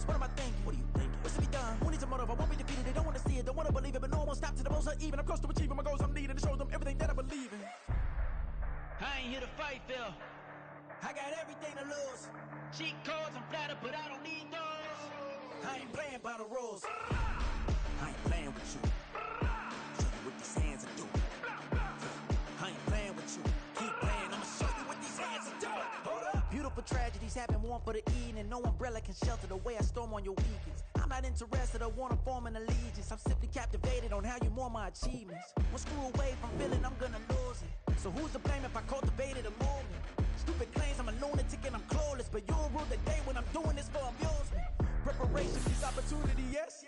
lost. What am I thinking? What are you thinking? What's to be done? Who needs a motive? I won't be defeated. They don't want to see it, don't want to believe it, but no one won't stop to the most uneven. I'm close to achieving my goals. I'm needing to show them everything that I believe in. I ain't here to fight, Phil. I got everything to lose. Cheat codes, I'm flattered, but I don't need those. I ain't playing by the rules. I ain't playing with you. Show you what these hands are doing. I ain't playing with you. Keep playing, I'ma show you what these hands are doing. Hold up. Beautiful tragedies happen, one for the evening. No umbrella can shelter the way I storm on your weekends. I'm not interested, I wanna form an allegiance. I'm simply captivated on how you mourn my achievements. One screw away from feeling I'm gonna lose it. So who's to blame if I cultivated a movement? Stupid claims I'm a lunatic and I'm clueless, but you'll rule the day when I'm doing this for amusement. Preparation is opportunity, yes.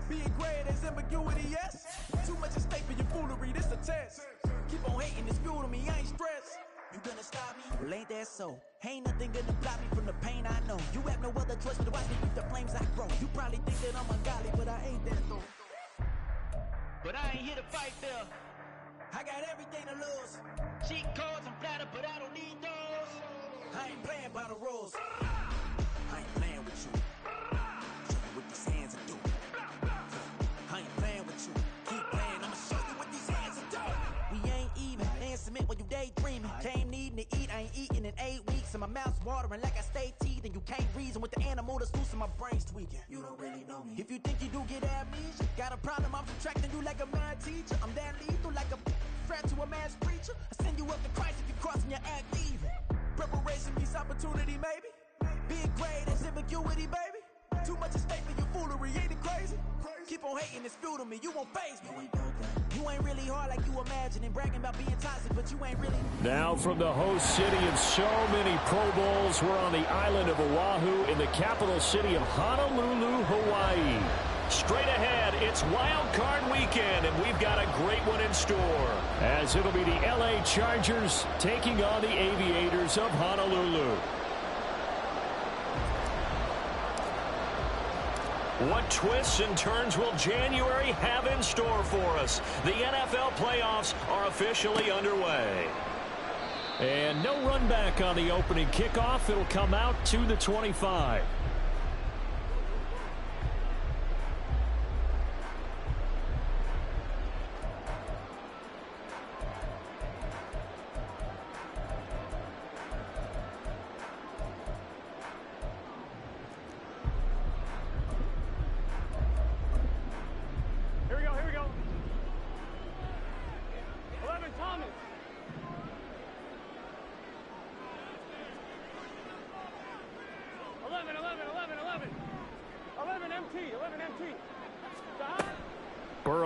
Being great is ambiguity, yes. Too much at stake for your foolery, this a test. Keep on hating, it's fuel to me, I ain't stressed. You gonna stop me? Well, ain't that so? Ain't nothing gonna block me from the pain I know. You have no other choice but to watch me keep the flames I grow. You probably think that I'm ungodly, but I ain't that though. But I ain't here to fight, Phil. I got everything to lose. Cheat codes, I'm flattered, but I don't need those. I ain't playing by the rules. I ain't playing with you. Show you what these hands are doing. I ain't playing with you. Keep playing, I'ma show you what these hands are doing. We ain't even. They ain't submit when you daydreaming. Came needing to eat, I ain't eating in 8 weeks. And my mouth's watering like I stay teeth. And you can't reason with the animal that's loose and my brain's tweaking. You don't really know me. If you think you do get amnesia, got a problem, I'm subtracting you like a mad teacher. I'm that lethal like a threat to a mass preacher. I send you up to Christ if you crossing your act evil. Preparation meets opportunity, maybe. Being great is ambiguity, baby. Too much at stake for your foolery, ain't it crazy? Keep on hating, it's fuel to me, you won't faze me. You ain't really hard like you imagine and bragging about being toxic, but you ain't really. Now from the host city of so many Pro Bowls, we're on the island of Oahu in the capital city of Honolulu, Hawaii. Straight ahead, it's Wild Card Weekend, and we've got a great one in store, as it'll be the LA Chargers taking on the Aviators of Honolulu. What twists and turns will January have in store for us? The NFL playoffs are officially underway. And no run back on the opening kickoff. It'll come out to the 25.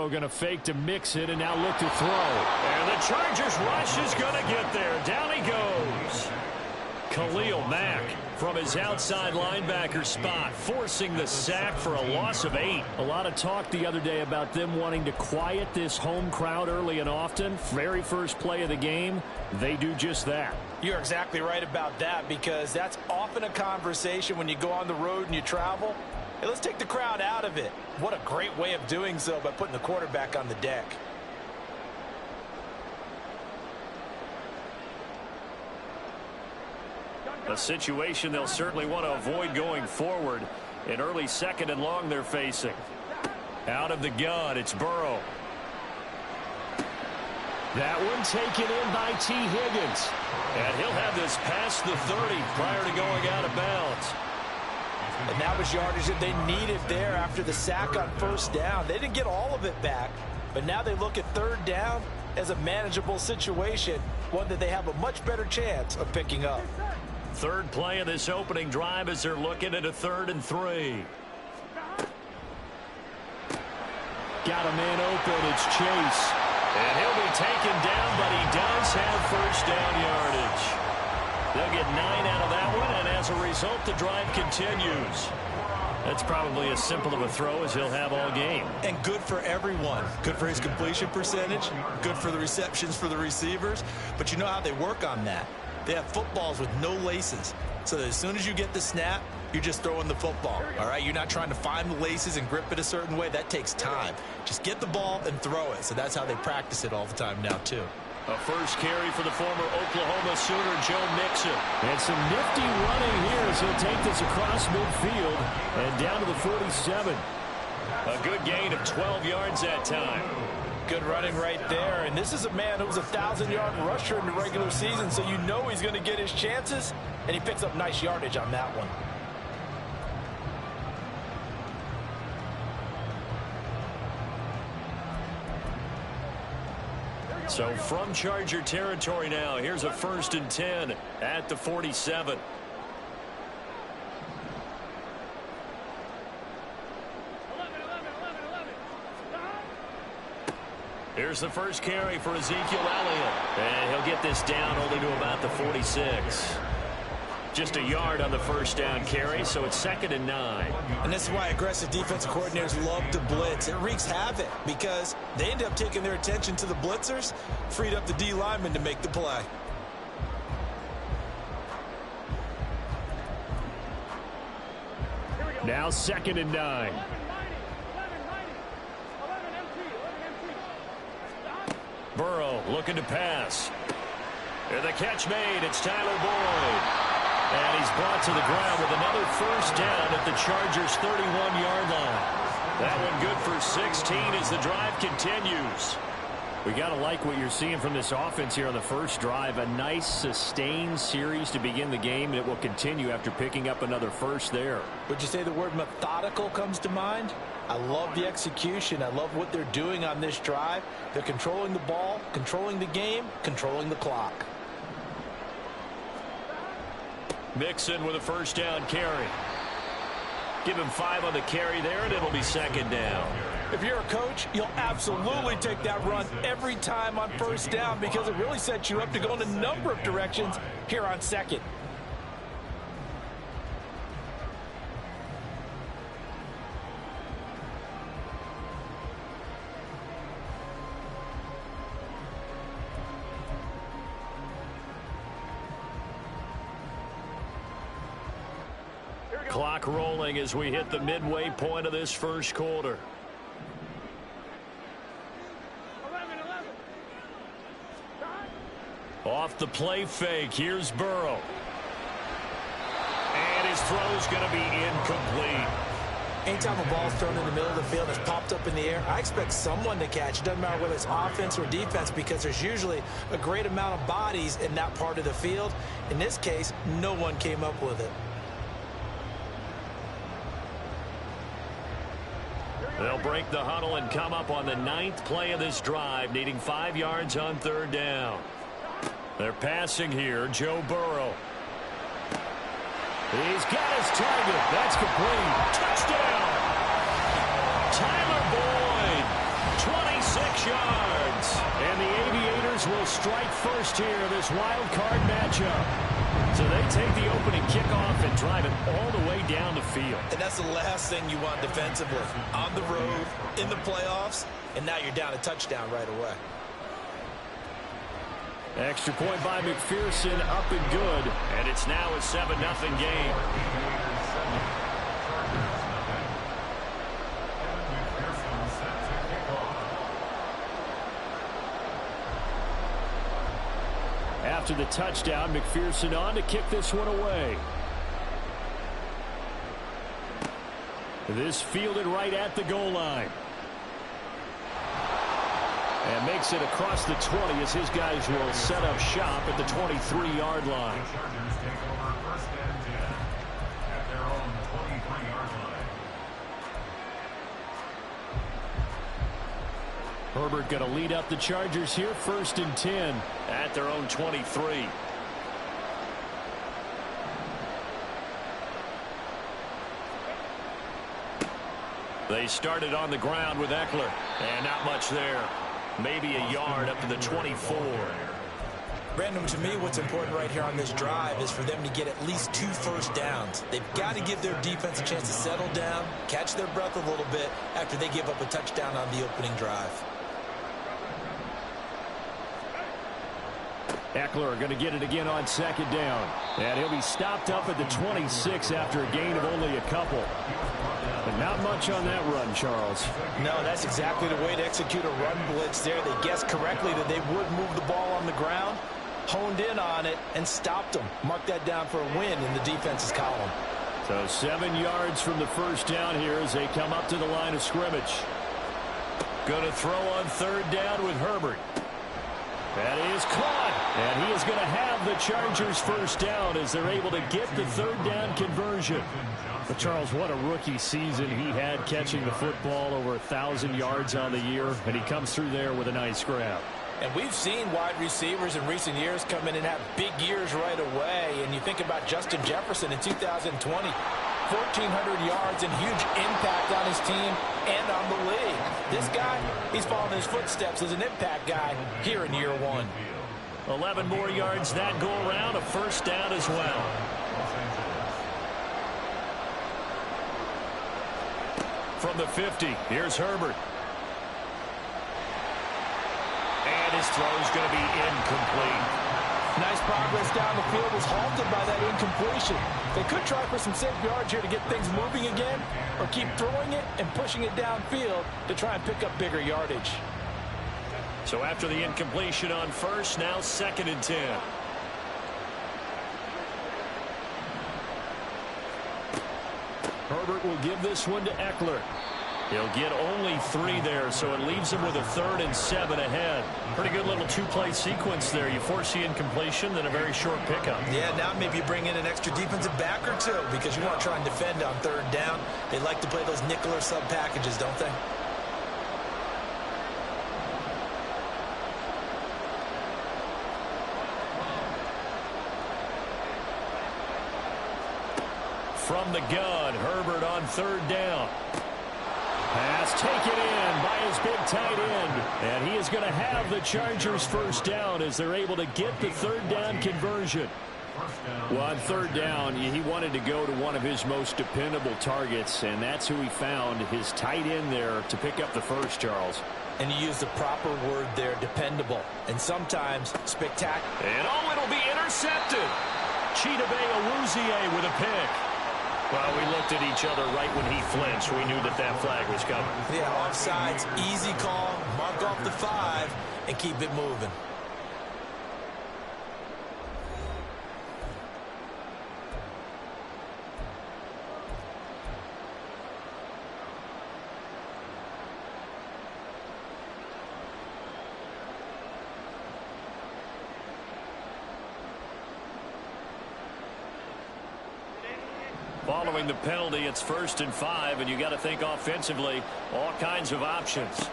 Going to fake to mix it and now look to throw. And the Chargers rush is going to get there. Down he goes. Khalil Mack from his outside linebacker spot, forcing the sack for a loss of 8. A lot of talk the other day about them wanting to quiet this home crowd early and often. Very first play of the game, they do just that. You're exactly right about that, because that's often a conversation when you go on the road and you travel. Hey, let's take the crowd out of it. What a great way of doing so by putting the quarterback on the deck. A situation they'll certainly want to avoid going forward. An early second and long they're facing. Out of the gun, it's Burrow. That one taken in by T. Higgins. And he'll have this past the 30 prior to going out of bounds. And that was yardage that they needed there after the sack on first down. They didn't get all of it back, but now they look at third down as a manageable situation, one that they have a much better chance of picking up. Third play of this opening drive as they're looking at a 3rd and 3. Got a man open, it's Chase. And he'll be taken down, but he does have first down yardage. They'll get 9 out of that one, and as a result, the drive continues. That's probably as simple of a throw as he'll have all game. And good for everyone. Good for his completion percentage. Good for the receptions for the receivers. But you know how they work on that. They have footballs with no laces. So that as soon as you get the snap, you're just throwing the football. All right, you're not trying to find the laces and grip it a certain way. That takes time. Just get the ball and throw it. So that's how they practice it all the time now, too. A first carry for the former Oklahoma Sooner, Joe Mixon. And some nifty running here as he'll take this across midfield and down to the 47. A good gain of 12 yards that time. Good running right there. And this is a man who was a 1,000-yard rusher in the regular season, so you know he's going to get his chances. And he picks up nice yardage on that one. So from Charger territory now, here's a 1st and 10 at the 47. Here's the first carry for Ezekiel Elliott. And he'll get this down only to about the 46. Just a yard on the first down carry, so it's 2nd and 9. And this is why aggressive defensive coordinators love to blitz. It wreaks havoc because they end up taking their attention to the blitzers, freed up the D lineman to make the play. Now 2nd and 9. Burrow looking to pass. And the catch made. It's Tyler Boyd. And he's brought to the ground with another first down at the Chargers' 31-yard line. That one good for 16 as the drive continues. We got to like what you're seeing from this offense here on the first drive. A nice sustained series to begin the game, and it will continue after picking up another first there. Would you say the word methodical comes to mind? I love the execution. I love what they're doing on this drive. They're controlling the ball, controlling the game, controlling the clock. Mixon with a first down carry. Give him 5 on the carry there, and it'll be 2nd down. If you're a coach, you'll absolutely take that run every time on first down because it really sets you up to go in a number of directions here on 2nd. Clock rolling as we hit the midway point of this first quarter. Off the play fake, here's Burrow. And his throw's going to be incomplete. Anytime a ball's thrown in the middle of the field and it's popped up in the air, I expect someone to catch. It doesn't matter whether it's offense or defense because there's usually a great amount of bodies in that part of the field. In this case, no one came up with it. They'll break the huddle and come up on the 9th play of this drive, needing 5 yards on 3rd down. They're passing here, Joe Burrow. He's got his target. That's complete. Touchdown! Tyler Boyd, 26 yards. And the Aviators will strike first here in this wild card matchup. So they take the opening kickoff and drive it all the way down the field. And that's the last thing you want defensively. On the road, in the playoffs, and now you're down a touchdown right away. Extra point by McPherson, up and good. And it's now a 7-0 game. After the touchdown, McPherson on to kick this one away. This fielded right at the goal line. And makes it across the 20 as his guys will set up shop at the 23-yard line. Herbert going to lead up the Chargers here, 1st and 10 at their own 23. They started on the ground with Eckler, and not much there. Maybe a yard up to the 24. Brandon, to me, what's important right here on this drive is for them to get at least 2 first downs. They've got to give their defense a chance to settle down, catch their breath a little bit after they give up a touchdown on the opening drive. Eckler going to get it again on 2nd down. And he'll be stopped up at the 26 after a gain of only a couple. And Not much on that run, Charles. No, that's exactly the way to execute a run blitz there. They guessed correctly that they would move the ball on the ground, honed in on it, and stopped them. Mark that down for a win in the defense's column. So 7 yards from the first down here as they come up to the line of scrimmage. Going to throw on third down with Herbert. That is caught, and he is going to have the Chargers first down as they're able to get the third down conversion. But Charles, what a rookie season he had, catching the football over 1,000 yards on the year, and he comes through there with a nice grab. And we've seen wide receivers in recent years come in and have big years right away. And you think about Justin Jefferson in 2020, 1,400 yards and huge impact on his team and on the league. This guy, he's following his footsteps as an impact guy here in year one. 11 more yards that go around, a first down as well. From the 50, here's Herbert. And his throw is going to be incomplete. Nice progress down the field, was halted by that incompletion. They could try for some safe yards here to get things moving again, or keep throwing it and pushing it downfield to try and pick up bigger yardage. So after the incompletion on first, now 2nd and 10. Herbert will give this one to Eckler. He'll get only 3 there, so it leaves him with a 3rd and 7 ahead. Pretty good little 2-play sequence there. You force the incompletion, then a very short pickup. Yeah, now maybe you bring in an extra defensive back or two because you want to try and defend on 3rd down. They like to play those nickel or sub packages, don't they? From the gun, Herbert on 3rd down. Pass taken in by his big tight end. And he is going to have the Chargers first down as they're able to get the 3rd down conversion. Well, on 3rd down, he wanted to go to one of his most dependable targets, and that's who he found, his tight end there, to pick up the first, Charles. And you use the proper word there, dependable. And sometimes spectacular. And oh, it'll be intercepted. Chidobe Awuzie with a pick. Well, we looked at each other right when he flinched. We knew that that flag was coming. Yeah, offsides, easy call, mark off the 5, and keep it moving. Following the penalty, it's 1st and 5, and you got to think offensively, all kinds of options.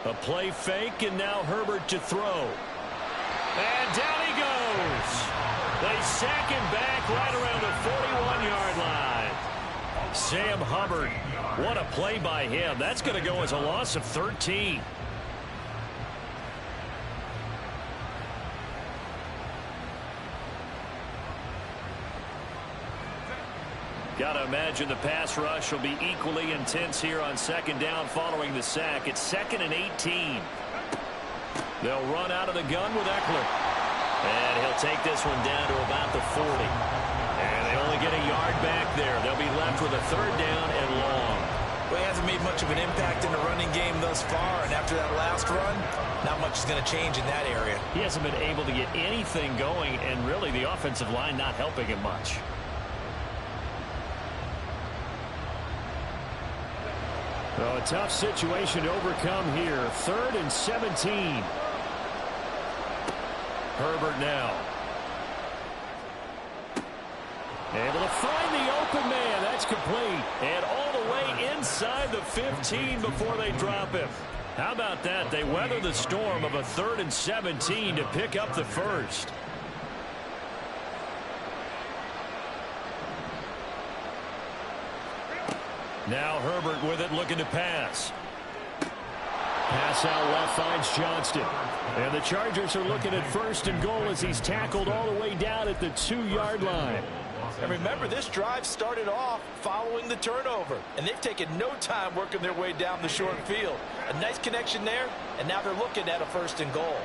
A play fake, and now Herbert to throw. And down he goes. They sack him back right around the 41-yard line. Sam Hubbard, what a play by him. That's going to go as a loss of 13. Got to imagine the pass rush will be equally intense here on 2nd down following the sack. It's 2nd and 18. They'll run out of the gun with Eckler. And he'll take this one down to about the 40. And they only get a yard back there. They'll be left with a 3rd down and long. Well, he hasn't made much of an impact in the running game thus far. And after that last run, not much is going to change in that area. He hasn't been able to get anything going, and really the offensive line not helping him much. So a tough situation to overcome here. 3rd and 17. Herbert now. Able to find the open man. That's complete. And all the way inside the 15 before they drop him. How about that? They weather the storm of a 3rd and 17 to pick up the first. Now Herbert with it, looking to pass. Pass out left finds Johnston. And the Chargers are looking at 1st and goal as he's tackled all the way down at the 2-yard line. And remember, this drive started off following the turnover. And they've taken no time working their way down the short field. A nice connection there, and now they're looking at a 1st and goal.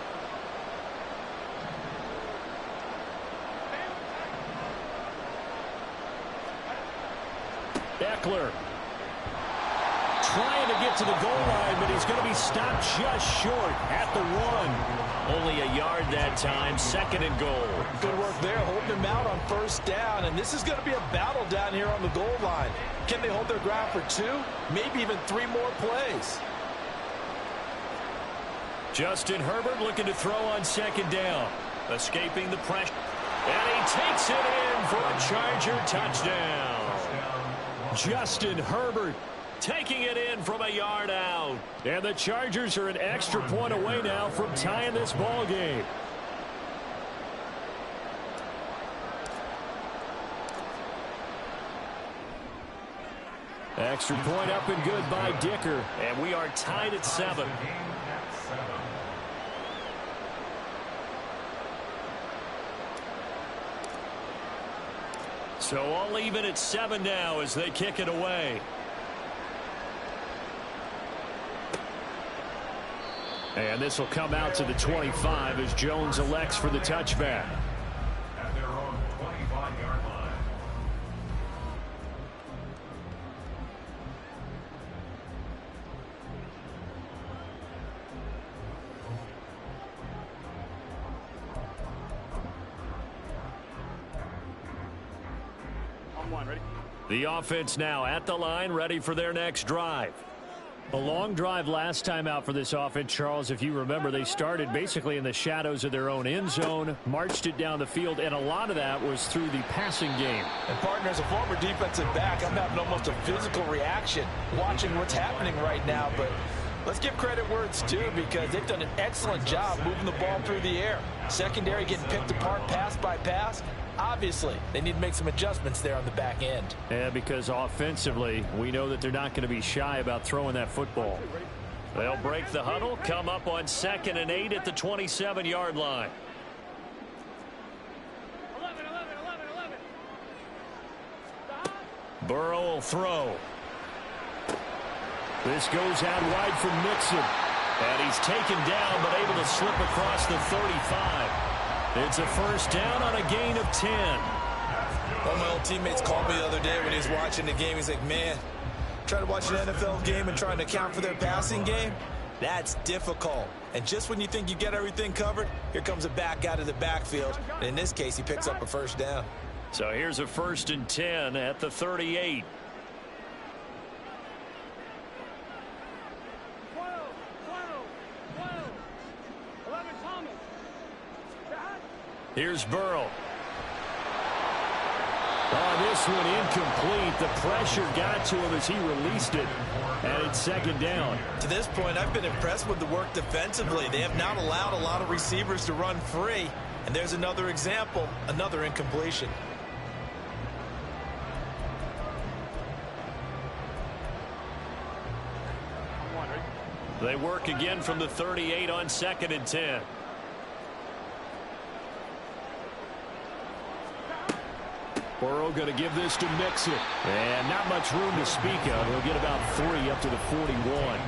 Eckler. trying to get to the goal line, but he's going to be stopped just short at the 1. Only a yard that time, 2nd and goal. Good work there, holding him out on 1st down, and this is going to be a battle down here on the goal line. Can they hold their ground for 2, maybe even 3 more plays? Justin Herbert looking to throw on 2nd down. Escaping the pressure. And he takes it in for a Charger touchdown. Justin Herbert taking it in from a yard out. And the Chargers are an extra point away now from tying this ball game. Extra point up and good by Dicker. And we are tied at 7. So all even at 7 now as they kick it away. And this will come out to the 25 as Jones elects for the touchback. At their own 25-yard line. The offense now at the line, ready for their next drive. A long drive last time out for this offense, Charles. If you remember, they started basically in the shadows of their own end zone, marched it down the field, and a lot of that was through the passing game. And partner, as a former defensive back, I'm having almost a physical reaction watching what's happening right now. But let's give credit where it's due, because they've done an excellent job moving the ball through the air. Secondary getting picked apart pass by pass. Obviously, they need to make some adjustments there on the back end. Yeah, because offensively, we know that they're not going to be shy about throwing that football. They'll break the huddle, come up on 2nd and 8 at the 27-yard line. 11. Burrow will throw. This goes out wide for Mixon. And he's taken down, but able to slip across the 35. It's a first down on a gain of 10. One of my old teammates called me the other day when he was watching the game. He's like, man, trying to watch an NFL game and trying to account for their passing game, that's difficult. And just when you think you get everything covered, here comes a back out of the backfield. And in this case, he picks up a first down. So here's a 1st and 10 at the 38. Here's Burrow. Oh, this one incomplete. The pressure got to him as he released it. And it's 2nd down. To this point, I've been impressed with the work defensively. They have not allowed a lot of receivers to run free. And there's another example, another incompletion. They work again from the 38 on 2nd and 10. Burrow going to give this to Mixon. And not much room to speak of. He'll get about 3 up to the 41.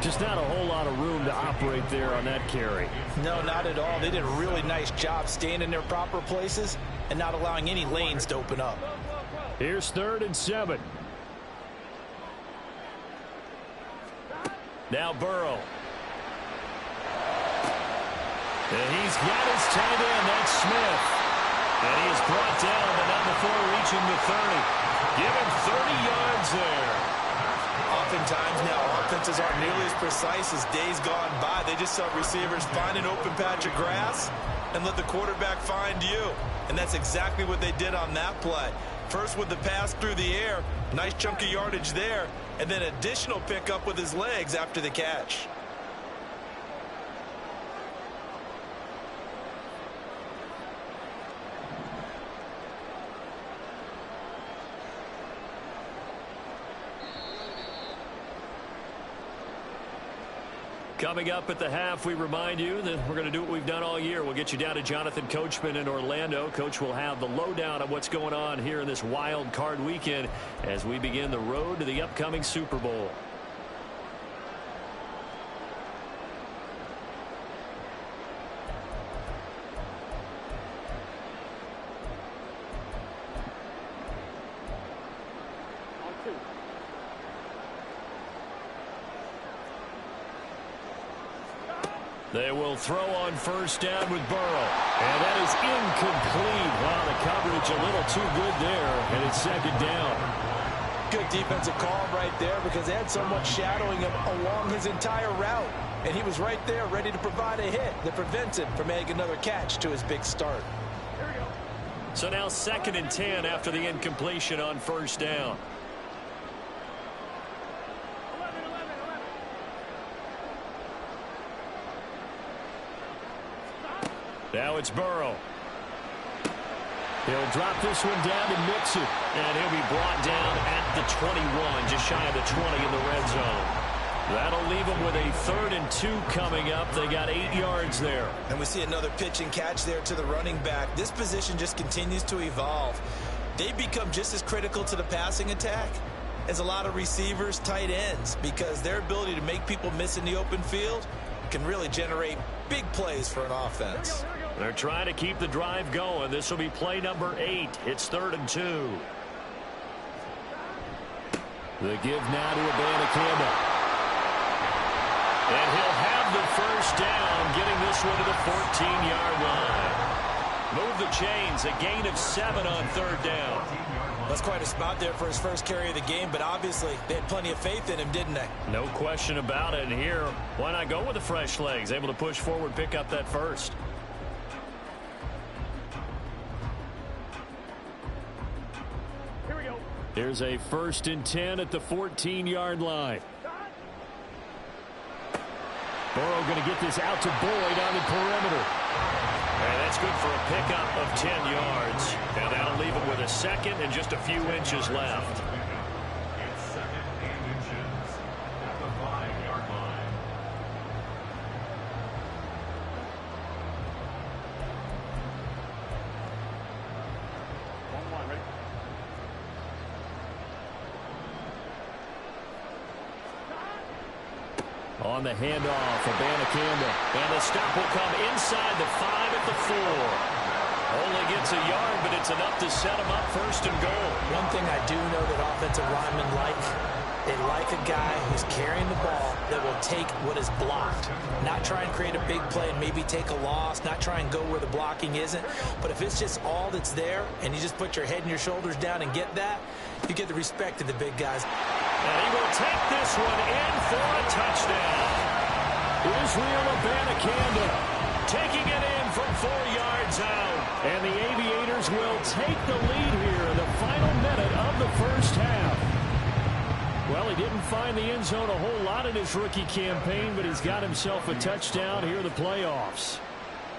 Just not a whole lot of room to operate there on that carry. No, not at all. They did a really nice job staying in their proper places and not allowing any lanes to open up. Here's 3rd and 7. Now Burrow. And he's got his tight end. That's Smith. And he is brought down, but not before reaching the 30. Give him 30 yards there. Oftentimes now, offenses aren't nearly as precise as days gone by. They just saw receivers find an open patch of grass and let the quarterback find you. And that's exactly what they did on that play. First with the pass through the air, nice chunk of yardage there, and then additional pickup with his legs after the catch. Coming up at the half, we remind you that we're going to do what we've done all year. We'll get you down to Jonathan Coachman in Orlando. Coach will have the lowdown of what's going on here in this wild card weekend as we begin the road to the upcoming Super Bowl. They will throw on first down with Burrow. And that is incomplete. Wow, the coverage a little too good there, and it's second down. Good defensive call right there because they had someone shadowing him along his entire route. And he was right there ready to provide a hit that prevents him from making another catch to his big start. So now 2nd and 10 after the incompletion on first down. Now it's Burrow. He'll drop this one down and mix it. And he'll be brought down at the 21, just shy of the 20 in the red zone. That'll leave them with a 3rd and 2 coming up. They got 8 yards there. And we see another pitch and catch there to the running back. This position just continues to evolve. They become just as critical to the passing attack as a lot of receivers, tight ends, because their ability to make people miss in the open field can really generate big plays for an offense. They're trying to keep the drive going. This will be play number 8. It's 3rd and 2. The give now to Abanikanda. And he'll have the first down, getting this one to the 14-yard line. Move the chains, a gain of 7 on 3rd down. That's quite a spot there for his first carry of the game, but obviously they had plenty of faith in him, didn't they? No question about it. And here, why not go with the fresh legs? Able to push forward, pick up that first. Here we go. Here's a 1st and 10 at the 14-yard line. Burrow going to get this out to Boyd on the perimeter. And that's good for a pickup of 10 yards. And that'll leave him with a 2nd and just a few inches left. It's 2nd and inches at the 5-yard line. One, ready? On the handoff, Abanikanda. And the stop will come inside the 5 at the 4. Only gets a yard, but it's enough to set him up 1st and goal. One thing I do know that offensive linemen they like a guy who's carrying the ball that will take what is blocked. Not try and create a big play and maybe take a loss, not try and go where the blocking isn't. But if it's just all that's there and you just put your head and your shoulders down and get that, you get the respect of the big guys. And he will take this one in for a touchdown. Israel Abanikanda taking it in from 4 yards out. And the Aviators will take the lead here in the final minute of the first half. Well, he didn't find the end zone a whole lot in his rookie campaign, but he's got himself a touchdown here in the playoffs.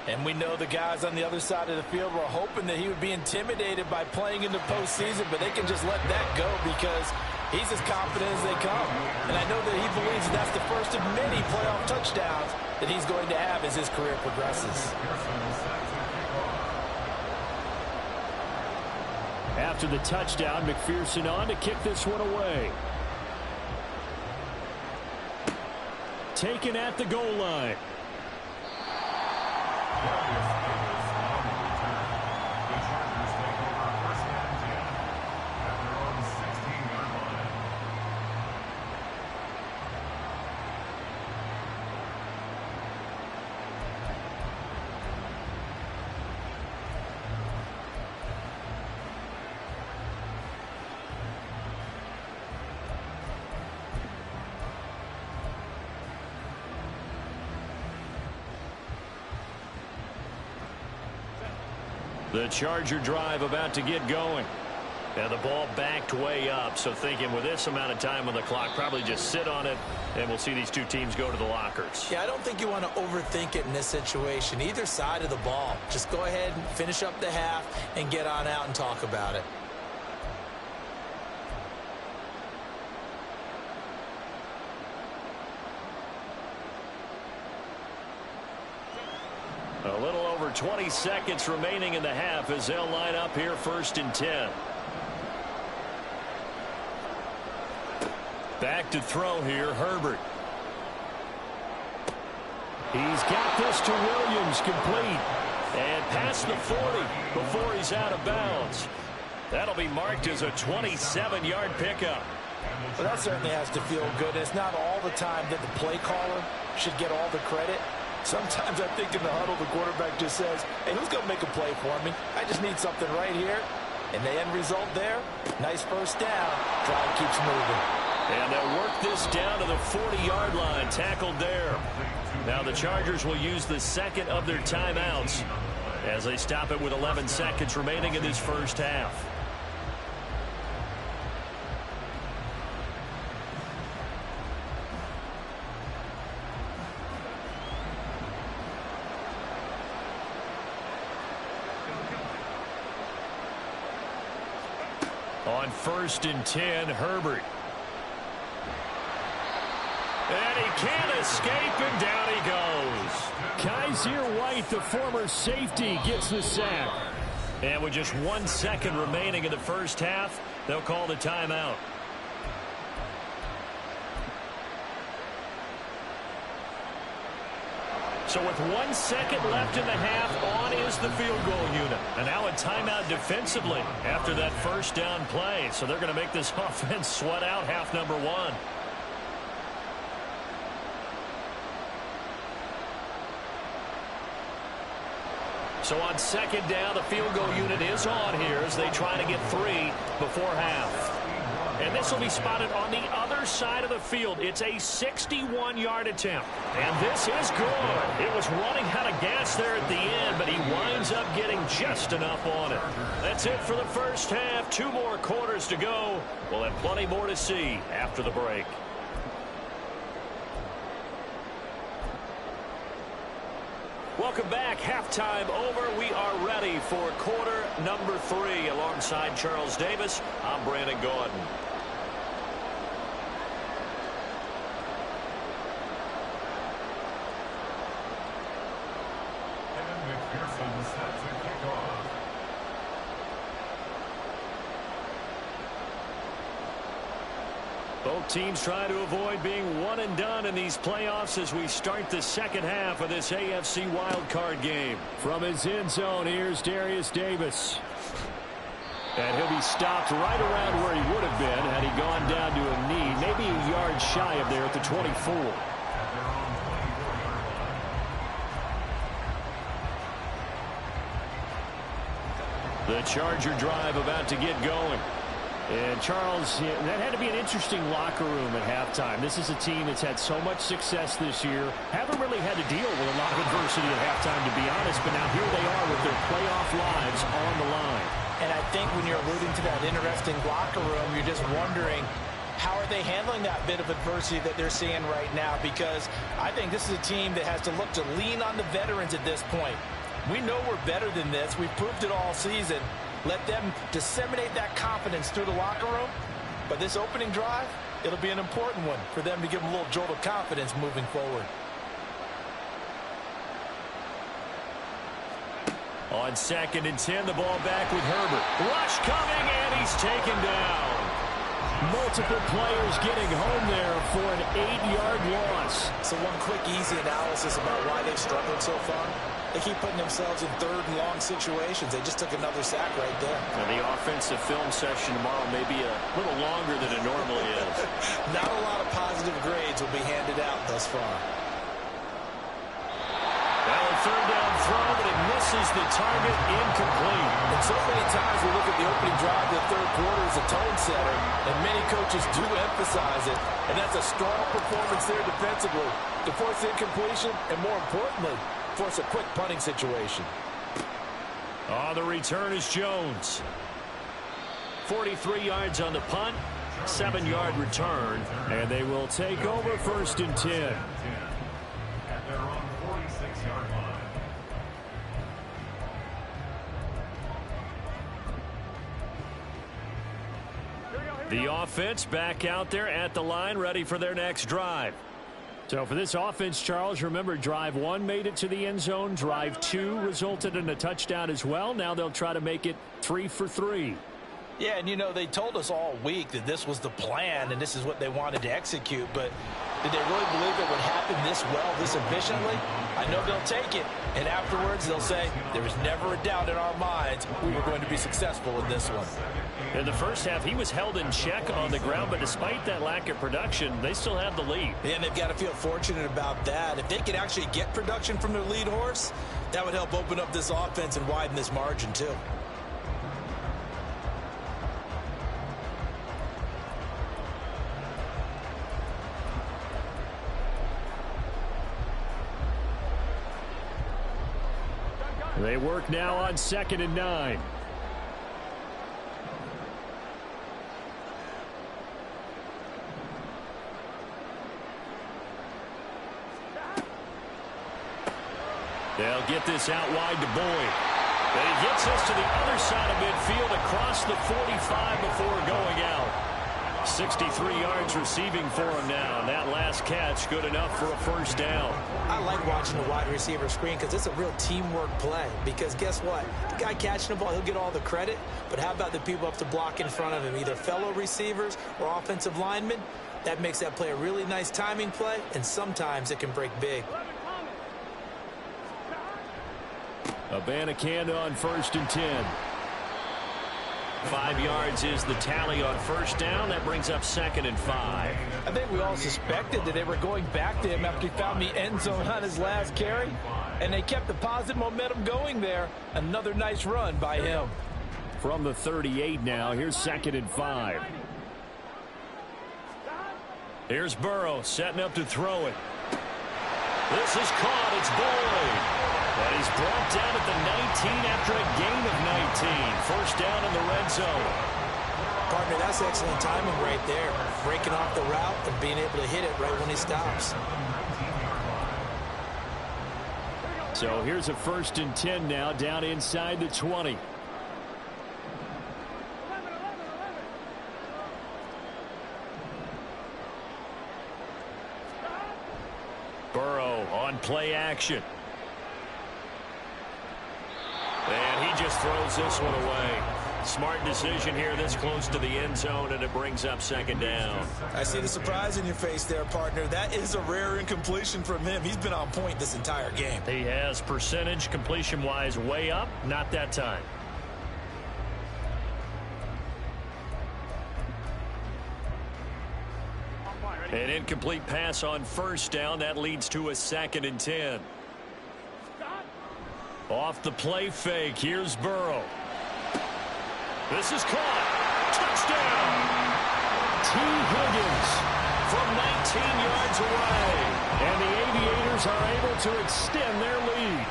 And we know the guys on the other side of the field were hoping that he would be intimidated by playing in the postseason, but they can just let that go because he's as confident as they come. And I know that he believes that's the first of many playoff touchdowns that he's going to have as his career progresses. After the touchdown, McPherson on to kick this one away. Taken at the goal line. The Charger drive about to get going. And the ball backed way up, so thinking with this amount of time on the clock, probably just sit on it, and we'll see these two teams go to the lockers. Yeah, I don't think you want to overthink it in this situation. Either side of the ball. Just go ahead and finish up the half and get on out and talk about it. A little over 20 seconds remaining in the half as they'll line up here 1st and 10. Back to throw here, Herbert. He's got this to Williams, complete. And past the 40 before he's out of bounds. That'll be marked as a 27-yard pickup. Well, that certainly has to feel good. It's not all the time that the play caller should get all the credit. Sometimes I think in the huddle, the quarterback just says, hey, who's going to make a play for me? I just need something right here. And the end result there, nice first down. Drive keeps moving. And they'll work this down to the 40-yard line, tackled there. Now the Chargers will use the second of their timeouts as they stop it with 11 seconds remaining in this first half. On 1st and 10, Herbert. And he can't escape, and down he goes. Kaiser White, the former safety, gets the sack. And with just 1 second remaining in the first half, they'll call the timeout. So with 1 second left in the half, on is the field goal unit. And now a timeout defensively after that first down play. So they're going to make this offense sweat out half number one. So on second down, the field goal unit is on here as they try to get 3 before half. And this will be spotted on the other side of the field. It's a 61-yard attempt. And this is good. It was running out of gas there at the end, but he winds up getting just enough on it. That's it for the first half. 2 more quarters to go. We'll have plenty more to see after the break. Welcome back. Halftime over. We are ready for quarter number 3. Alongside Charles Davis, I'm Brandon Gordon. Both teams try to avoid being one and done in these playoffs as we start the second half of this AFC wildcard game. From his end zone, here's Darius Davis. And he'll be stopped right around where he would have been had he gone down to a knee, maybe a yard shy of there at the 24. The Charger drive about to get going. And Charles, that had to be an interesting locker room at halftime. This is a team that's had so much success this year. Haven't really had to deal with a lot of adversity at halftime, to be honest. But now here they are with their playoff lives on the line. And I think when you're alluding to that interesting locker room, you're just wondering, how are they handling that bit of adversity that they're seeing right now? Because I think this is a team that has to look to lean on the veterans at this point. We know we're better than this. We've proved it all season. Let them disseminate that confidence through the locker room. But this opening drive, it'll be an important one for them to give them a little jolt of confidence moving forward. On 2nd and 10, the ball back with Herbert. Rush coming, and he's taken down. Multiple players getting home there for an 8-yard loss. So one quick, easy analysis about why they've struggled so far. They keep putting themselves in 3rd and long situations. They just took another sack right there. And the offensive film session tomorrow may be a little longer than it normally is. Not a lot of positive grades will be handed out thus far. Well, a 3rd down throw, but it misses the target, incomplete. And so many times we look at the opening drive of the 3rd quarter as a tone setter, and many coaches do emphasize it. And that's a strong performance there defensively to force incompletion, and more importantly, force a quick punting situation. Oh, the return is Jones. 43 yards on the punt, 7-yard return, and they will take over 1st and 10. At their own 46-yard line. The offense back out there at the line, ready for their next drive. So for this offense, Charles, remember, drive 1 made it to the end zone. Drive 2 resulted in a touchdown as well. Now they'll try to make it 3 for 3. Yeah, and they told us all week that this was the plan and this is what they wanted to execute, but did they really believe it would happen this well, this efficiently? I know they'll take it, and afterwards they'll say, there was never a doubt in our minds we were going to be successful in this one. In the first half, he was held in check on the ground, but despite that lack of production, they still have the lead. Yeah, and they've got to feel fortunate about that. If they could actually get production from their lead horse, that would help open up this offense and widen this margin too. They work now on 2nd and 9. They'll get this out wide to Boyd. And he gets us to the other side of midfield across the 45 before going out. 63 yards receiving for him now. And that last catch good enough for a first down. I like watching the wide receiver screen because it's a real teamwork play. Because guess what? The guy catching the ball, he'll get all the credit. But how about the people up to block in front of him, either fellow receivers or offensive linemen? That makes that play a really nice timing play, and sometimes it can break big. Abanikanda on 1st and 10. 5 yards is the tally on first down. That brings up 2nd and 5. I think we all suspected that they were going back to him after he found the end zone on his last carry, and they kept the positive momentum going there. Another nice run by him. From the 38 now, here's 2nd and 5. Here's Burrow setting up to throw it. This is caught. It's Boyd. And he's brought down at the 19 after a gain of 19. First down in the red zone. Partner, that's excellent timing right there. Breaking off the route and being able to hit it right when he stops. So here's a 1st and 10 now, down inside the 20. Burrow on play action. And he just throws this one away. Smart decision here this close to the end zone, and it brings up 2nd down. I see the surprise in your face there, partner. That is a rare incompletion from him. He's been on point this entire game. He has percentage completion-wise way up, not that time. An incomplete pass on first down. That leads to a 2nd and 10. Off the play fake, here's Burrow. This is caught. Touchdown! T. Higgins from 19 yards away. And the Aviators are able to extend their lead.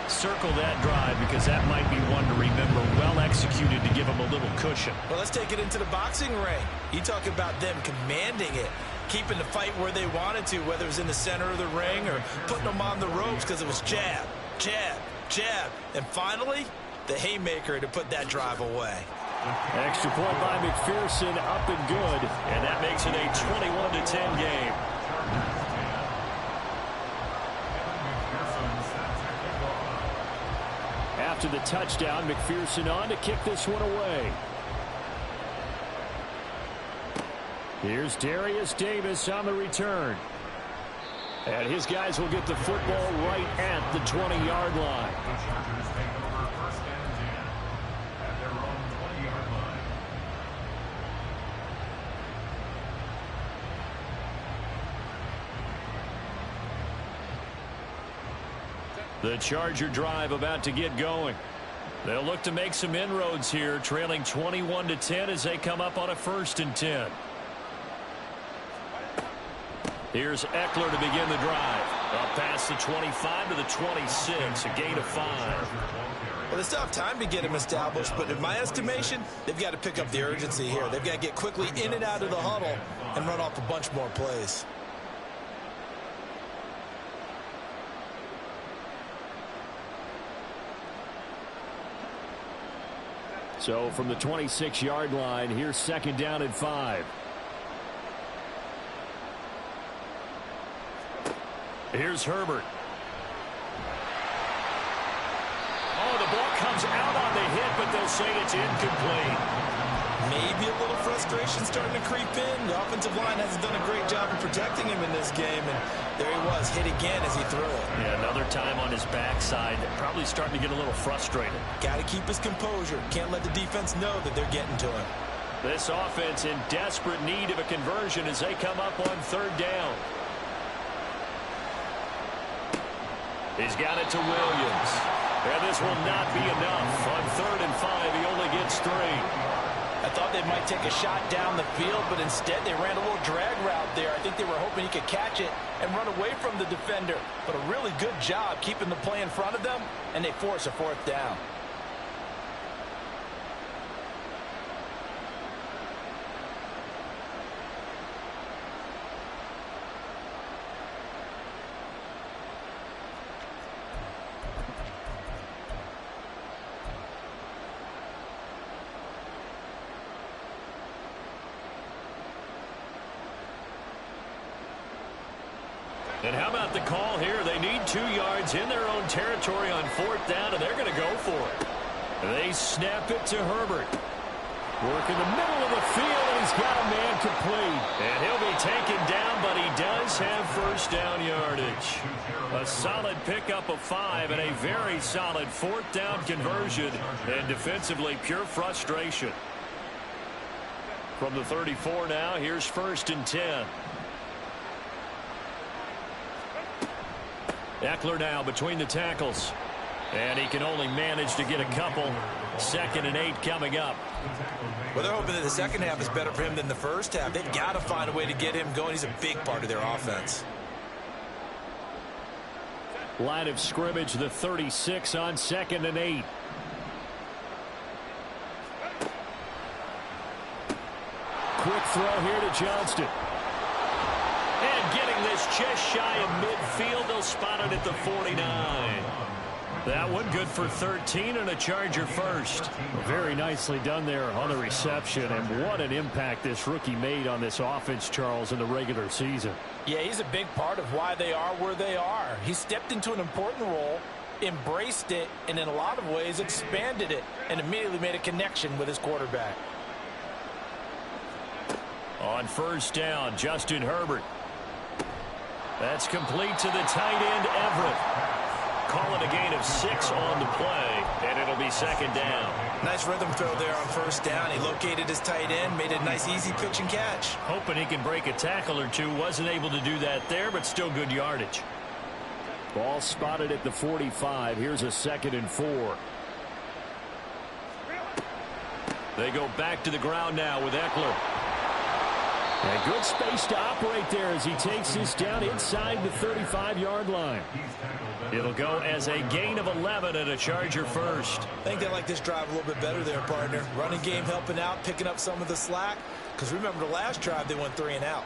Circle that drive because that might be one to remember. Well executed to give them a little cushion. Well, let's take it into the boxing ring. You talk about them commanding it, keeping the fight where they wanted to, whether it was in the center of the ring or putting them on the ropes because it was jab, jab, jab, and finally, the haymaker to put that drive away. Extra point by McPherson, up and good, and that makes it a 21-10 game. After the touchdown, McPherson on to kick this one away. Here's Darius Davis on the return. And his guys will get the football right at the 20-yard line. The Chargers take over 1st and 10 at their own 20-yard line. The Charger drive about to get going. They'll look to make some inroads here, trailing 21-10 as they come up on a 1st and 10. Here's Eckler to begin the drive. Up past the 25 to the 26, a gain of 5. Well, they still have time to get him established, but in my estimation, they've got to pick up the urgency here. They've got to get quickly in and out of the huddle and run off a bunch more plays. So from the 26-yard line, here's 2nd down and 5. Here's Herbert. Oh, the ball comes out on the hit, but they'll say it's incomplete. Maybe a little frustration starting to creep in. The offensive line hasn't done a great job of protecting him in this game, and there he was, hit again as he threw it. Yeah, another time on his backside, probably starting to get a little frustrated. Got to keep his composure. Can't let the defense know that they're getting to him. This offense in desperate need of a conversion as they come up on third down. He's got it to Williams. And this will not be enough. On 3rd and 5, he only gets 3. I thought they might take a shot down the field, but instead they ran a little drag route there. I think they were hoping he could catch it and run away from the defender. But a really good job keeping the play in front of them, and they force a 4th down. And how about the call here? They need 2 yards in their own territory on 4th down, and they're going to go for it. They snap it to Herbert. Work in the middle of the field, and he's got a man complete. And he'll be taken down, but he does have 1st down yardage. A solid pickup of 5 and a very solid 4th down conversion. And defensively, pure frustration. From the 34 now, here's 1st and 10. Eckler now between the tackles. And he can only manage to get a couple. 2nd and 8 coming up. Well, they're hoping that the second half is better for him than the first half. They've got to find a way to get him going. He's a big part of their offense. Line of scrimmage, the 36 on 2nd and 8. Quick throw here to Johnston. And getting this just shy of midfield. They'll spot it at the 49. That one good for 13 and a Charger first. Very nicely done there on the reception. And what an impact this rookie made on this offense, Charles, in the regular season. Yeah, he's a big part of why they are where they are. He stepped into an important role, embraced it, and in a lot of ways expanded it, and immediately made a connection with his quarterback. On 1st down, Justin Herbert. That's complete to the tight end, Everett. Call it a gain of 6 on the play, and it'll be 2nd down. Nice rhythm throw there on 1st down. He located his tight end, made a nice easy pitch and catch. Hoping he can break a tackle or two. Wasn't able to do that there, but still good yardage. Ball spotted at the 45. Here's a 2nd and 4. They go back to the ground now with Eckler. A good space to operate there as he takes this down inside the 35-yard line. It'll go as a gain of 11 and a Charger first. I think they like this drive a little bit better there, partner. Running game helping out, picking up some of the slack. Because remember the last drive, they went 3 and out.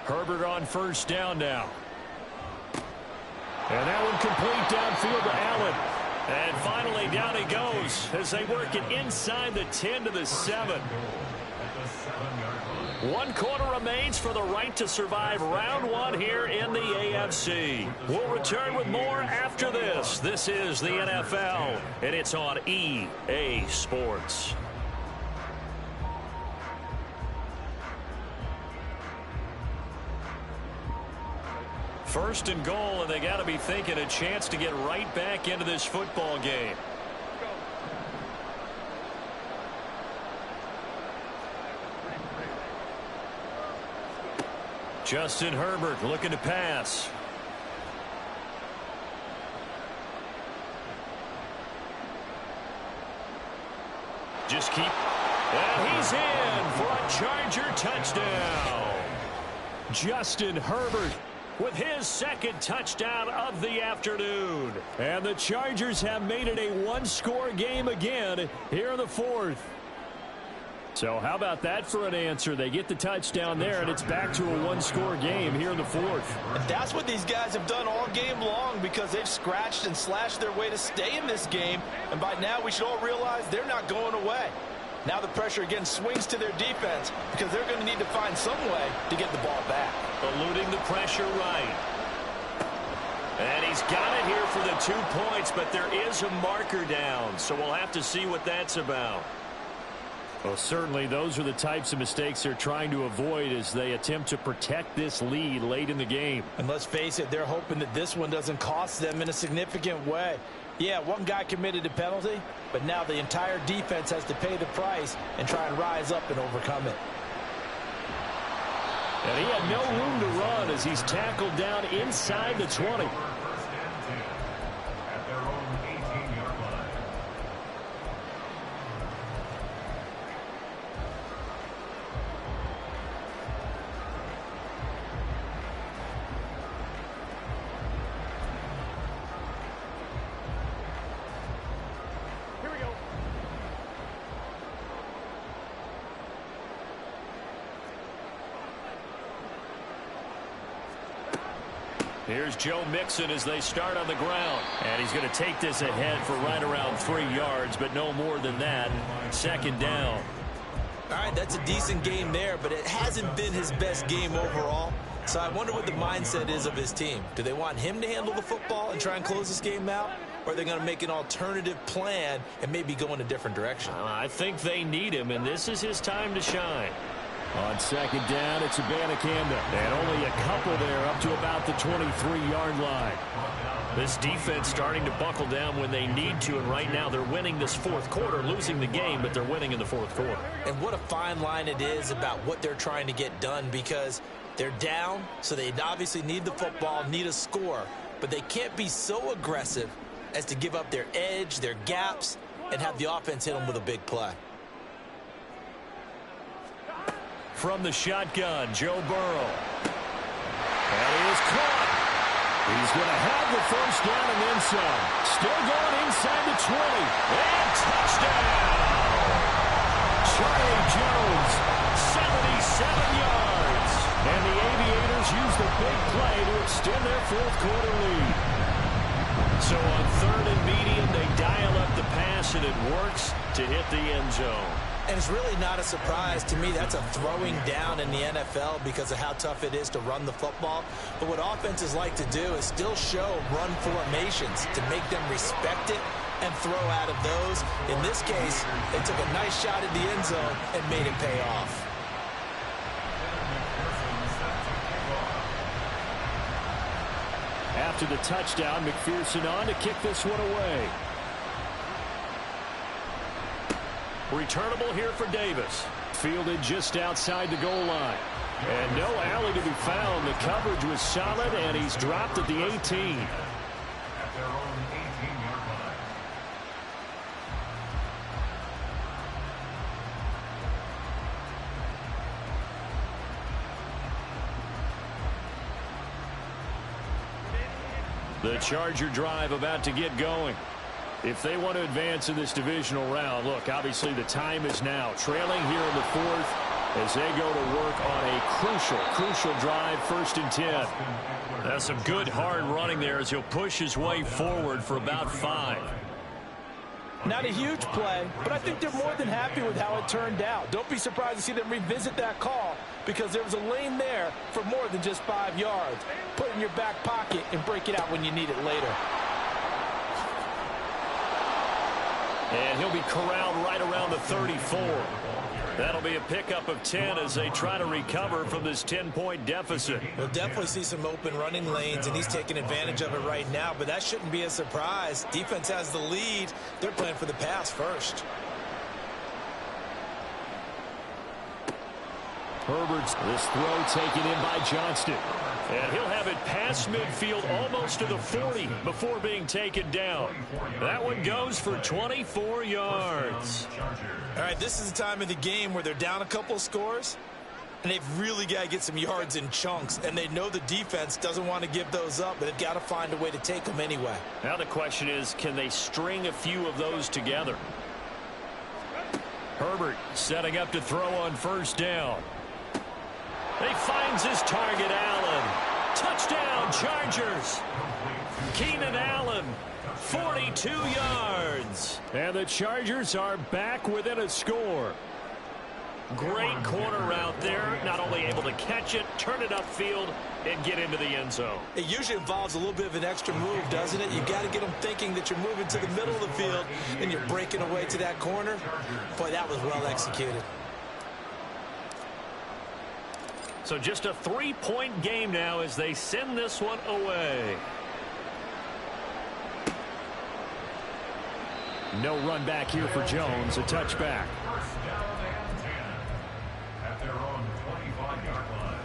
Herbert on 1st down now. And that one complete downfield to Allen. And finally down he goes as they work it inside the 10 to the 7. 1 quarter remains for the right to survive round 1 here in the AFC. We'll return with more after this. This is the NFL, and it's on EA Sports. First and goal, and they got to be thinking a chance to get right back into this football game. Justin Herbert looking to pass. Just keep. And he's in for a Charger touchdown. Justin Herbert with his 2nd touchdown of the afternoon. And the Chargers have made it a 1-score game again here in the 4th. So how about that for an answer? They get the touchdown there, and it's back to a 1-score game here in the 4th. And that's what these guys have done all game long because they've scratched and slashed their way to stay in this game. And by now we should all realize they're not going away. Now the pressure again swings to their defense because they're going to need to find some way to get the ball back. Eluding the pressure right. And he's got it here for the 2 points, but there is a marker down, so we'll have to see what that's about. Well, certainly those are the types of mistakes they're trying to avoid as they attempt to protect this lead late in the game. And let's face it, they're hoping that this one doesn't cost them in a significant way. Yeah, one guy committed a penalty, but now the entire defense has to pay the price and try and rise up and overcome it. And he had no room to run as he's tackled down inside the 20. First and 10 at their own 18-yard line. Here we go. Here's Joe Mixon as they start on the ground. And he's going to take this ahead for right around 3 yards, but no more than that. Second down. All right, that's a decent game there, but it hasn't been his best game overall. So I wonder what the mindset is of his team. Do they want him to handle the football and try and close this game out? Or are they going to make an alternative plan and maybe go in a different direction? I think they need him, and this is his time to shine. On second down, it's Abanikanda. And only a couple there up to about the 23-yard line. This defense starting to buckle down when they need to, and right now they're winning this fourth quarter, losing the game, but they're winning in the fourth quarter. And what a fine line it is about what they're trying to get done, because they're down, so they obviously need the football, need a score, but they can't be so aggressive as to give up their edge, their gaps, and have the offense hit them with a big play. From the shotgun, Joe Burrow. And he is caught. He's going to have the first down and then some. Still going inside the 20. And touchdown! Charlie Jones, 77 yards. And the Aviators use the big play to extend their fourth quarter lead. So on third and medium, they dial up the pass, and it works to hit the end zone. And it's really not a surprise to me. That's a throwing down in the NFL because of how tough it is to run the football. But what offenses like to do is still show run formations to make them respect it and throw out of those. In this case, they took a nice shot at the end zone and made it pay off. After the touchdown, McPherson on to kick this one away. Returnable here for Davis. Fielded just outside the goal line. And no alley to be found. The coverage was solid, and he's dropped at the 18. At their own 18-yard line. The Charger drive about to get going. If they want to advance in this divisional round, look, obviously the time is now. Trailing here in the fourth as they go to work on a crucial drive, 1st and 10. That's some good hard running there as he'll push his way forward for about 5. Not a huge play, but I think they're more than happy with how it turned out. Don't be surprised to see them revisit that call because there was a lane there for more than just 5 yards. Put it in your back pocket and break it out when you need it later. And he'll be corralled right around the 34. That'll be a pickup of 10 as they try to recover from this 10-point deficit. We'll definitely see some open running lanes, and he's taking advantage of it right now, but that shouldn't be a surprise. Defense has the lead. They're playing for the pass first. Herbert's this throw taken in by Johnston. And he'll have it past midfield almost to the 40 before being taken down. That one goes for 24 yards. All right, this is the time of the game where they're down a couple of scores, and they've really got to get some yards in chunks, and they know the defense doesn't want to give those up, but they've got to find a way to take them anyway. Now the question is, can they string a few of those together? Herbert setting up to throw on 1st down. He finds his target, Allen. Touchdown, Chargers. Keenan Allen 42 yards. And the Chargers are back within a score. Great corner route there. Not only able to catch it, turn it upfield, and get into the end zone. It usually involves a little bit of an extra move, doesn't it? You've got to get them thinking that you're moving to the middle of the field and you're breaking away to that corner. Boy, that was well executed. So just a 3-point game now as they send this one away. No run back here for Jones. A touchback. First down and 10 at their own 25-yard line.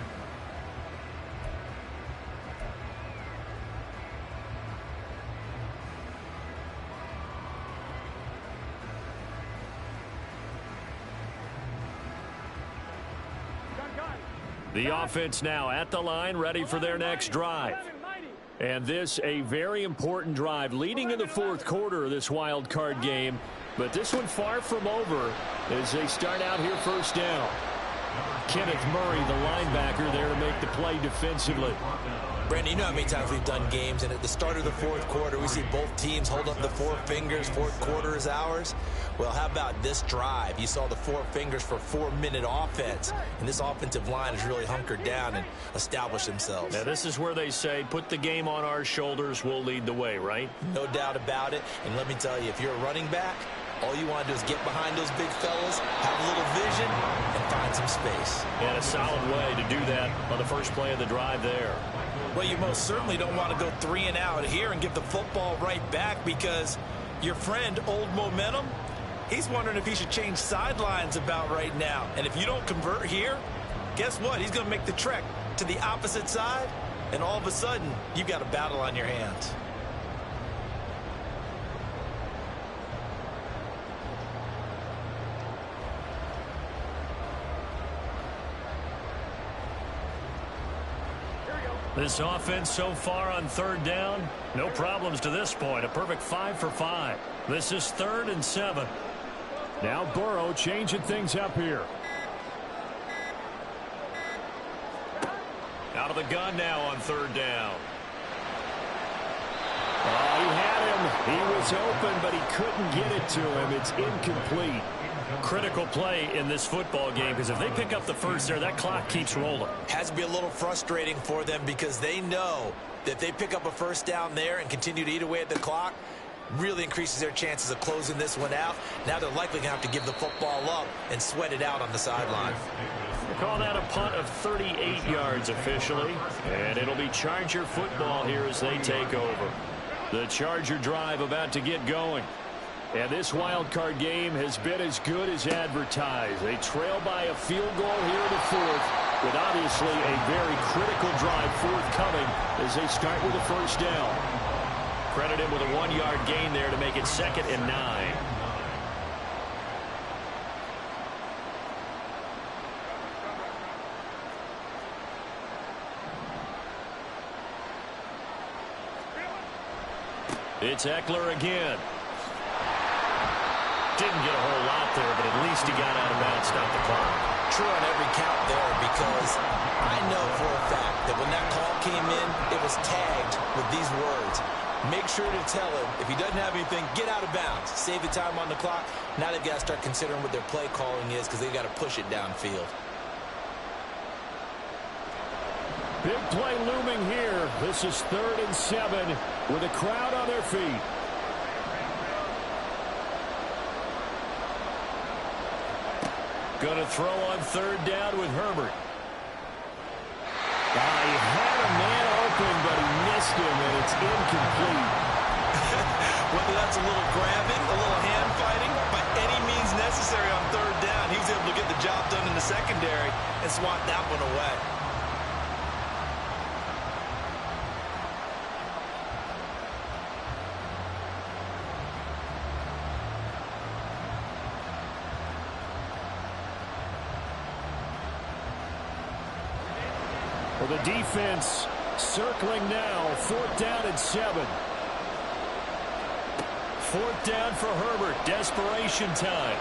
The offense now at the line, ready for their next drive. And this a very important drive leading in the fourth quarter of this wild card game. But this one far from over as they start out here first down. Kenneth Murray, the linebacker, there to make the play defensively. Brandon, you know how many times we've done games, and at the start of the fourth quarter, we see both teams hold up the four fingers, fourth quarter is ours. Well, how about this drive? You saw the four fingers for 4-minute offense, and this offensive line has really hunkered down and established themselves. Now, this is where they say, put the game on our shoulders, we'll lead the way, right? No doubt about it, and let me tell you, if you're a running back, all you want to do is get behind those big fellas, have a little vision, and find some space. And a solid way to do that on the first play of the drive there. Well, you most certainly don't want to go 3 and out here and give the football right back because your friend, Old Momentum, he's wondering if he should change sidelines about right now. And if you don't convert here, guess what? He's going to make the trek to the opposite side, and all of a sudden, you've got a battle on your hands. This offense so far on third down, no problems to this point. A perfect 5 for 5. This is 3rd and 7. Now Burrow changing things up here. Out of the gun now on third down. Oh, he had him. He was open, but he couldn't get it to him. It's incomplete. Critical play in this football game because if they pick up the first there, that clock keeps rolling. Has to be a little frustrating for them because they know that if they pick up a first down there and continue to eat away at the clock, really increases their chances of closing this one out. Now they're likely going to have to give the football up and sweat it out on the sideline. They call that a punt of 38 yards officially, and it'll be Charger football here as they take over. The Charger drive about to get going. And this wild card game has been as good as advertised. They trail by a field goal here in the fourth with obviously a very critical drive forthcoming as they start with a first down. Credit him with a 1-yard gain there to make it 2nd and 9. It's Eckler again. Didn't get a whole lot there, but at least he got out of bounds, stopped the clock. True on every count there because I know for a fact that when that call came in, it was tagged with these words. Make sure to tell him if he doesn't have anything, get out of bounds. Save the time on the clock. Now they've got to start considering what their play calling is because they've got to push it downfield. Big play looming here. This is 3rd and 7 with a crowd on their feet. Going to throw on 3rd down with Herbert. He had a man open, but he missed him, and it's incomplete. Whether that's a little grabbing, a little hand fighting, by any means necessary on 3rd down, he was able to get the job done in the secondary and swat that one away. Well, the defense circling now. 4th down and 7. 4th down for Herbert. Desperation time.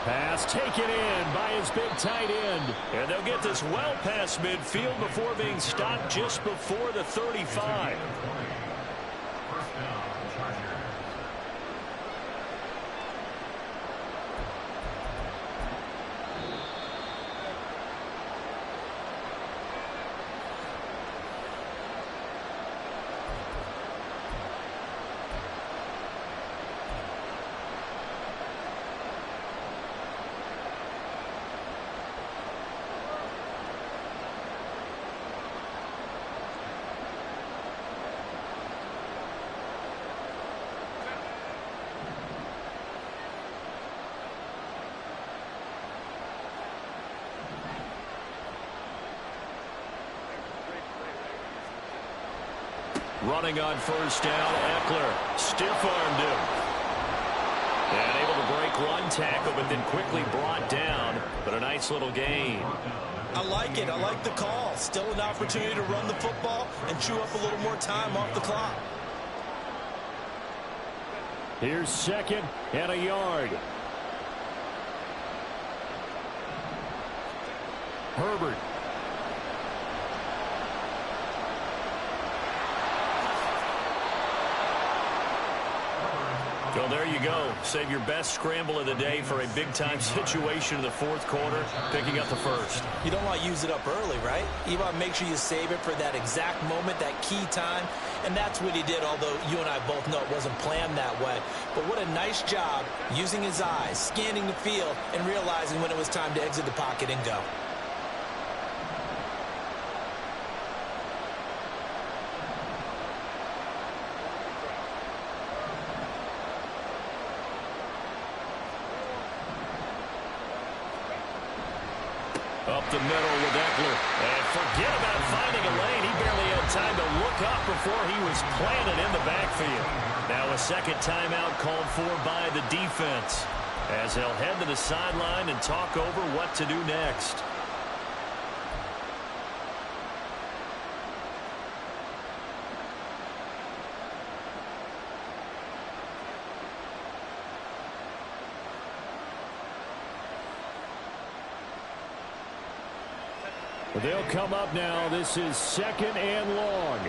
Pass taken in by his big tight end. And they'll get this well past midfield before being stopped just before the 35. Running on first down, Eckler stiff-armed him. And able to break one tackle, but then quickly brought down. But a nice little gain. I like it. I like the call. Still an opportunity to run the football and chew up a little more time off the clock. Here's 2nd and a yard. Herbert. Well, there you go. Save your best scramble of the day for a big-time situation in the 4th quarter, picking up the first. You don't want to use it up early, right? You want to make sure you save it for that exact moment, that key time, and that's what he did, although you and I both know it wasn't planned that way. But what a nice job using his eyes, scanning the field, and realizing when it was time to exit the pocket and go. Up the middle with Eckler. And forget about finding a lane. He barely had time to look up before he was planted in the backfield. Now a second timeout called for by the defense, as they'll head to the sideline and talk over what to do next. They'll come up now. This is 2nd and long.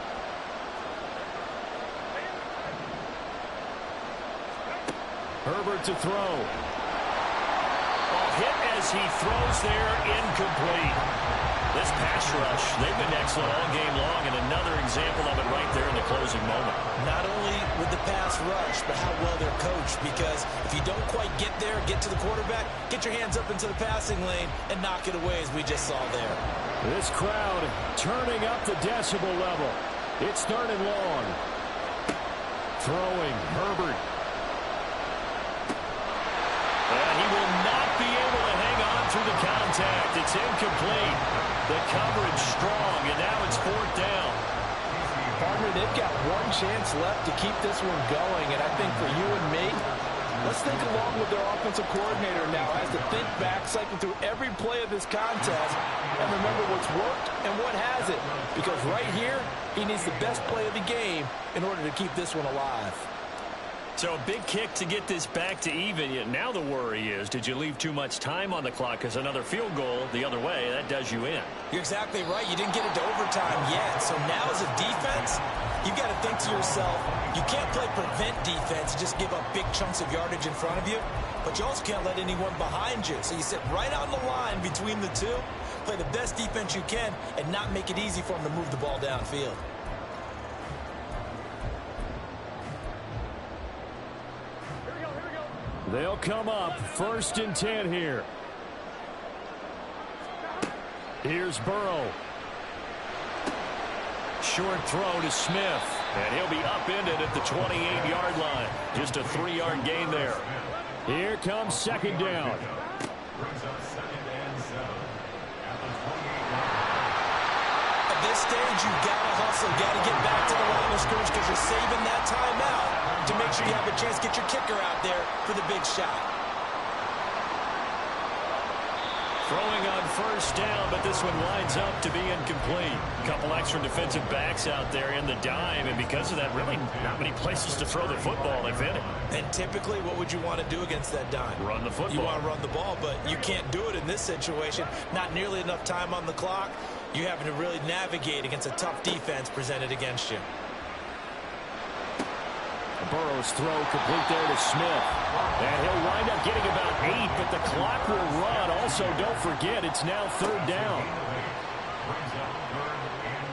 Herbert to throw. Hit as he throws there, incomplete. This pass rush, they've been excellent all game long, and another example of it right there in the closing moment. Not only with the pass rush, but how well they're coached, because if you don't quite get there, get to the quarterback, get your hands up into the passing lane and knock it away, as we just saw there. This crowd turning up the decibel level. It's 3rd and long. Throwing, Herbert. And he will not be able to hang on through the contact. It's incomplete. The coverage strong, and now it's 4th down. Partner, they've got one chance left to keep this one going, and I think for you and me, let's think along with their offensive coordinator now as to think back, cycle through every play of this contest, and remember what's worked and what hasn't. Because right here, he needs the best play of the game in order to keep this one alive. So a big kick to get this back to even. Yet now the worry is, did you leave too much time on the clock? Because another field goal the other way, that does you in. You're exactly right. You didn't get it to overtime yet. So now as a defense, you've got to think to yourself, you can't play prevent defense and just give up big chunks of yardage in front of you. But you also can't let anyone behind you. So you sit right on the line between the two, play the best defense you can, and not make it easy for them to move the ball downfield. They'll come up 1st and 10 here. Here's Burrow. Short throw to Smith. And he'll be upended at the 28-yard line. Just a 3-yard gain there. Here comes 2nd down. At this stage, you've got to hustle. Got to get back to the line of scrimmage because you're saving that timeout to make sure you have a chance to get your kicker out there for the big shot. Throwing on 1st down, but this one winds up to be incomplete. A couple extra defensive backs out there in the dime, and because of that, really not many places to throw the football, if any. And typically, what would you want to do against that dime? Run the football. You want to run the ball, but you can't do it in this situation. Not nearly enough time on the clock. You're having to really navigate against a tough defense presented against you. Burrow's throw complete there to Smith. And he'll wind up getting about 8, but the clock will run. Also, don't forget, it's now 3rd down.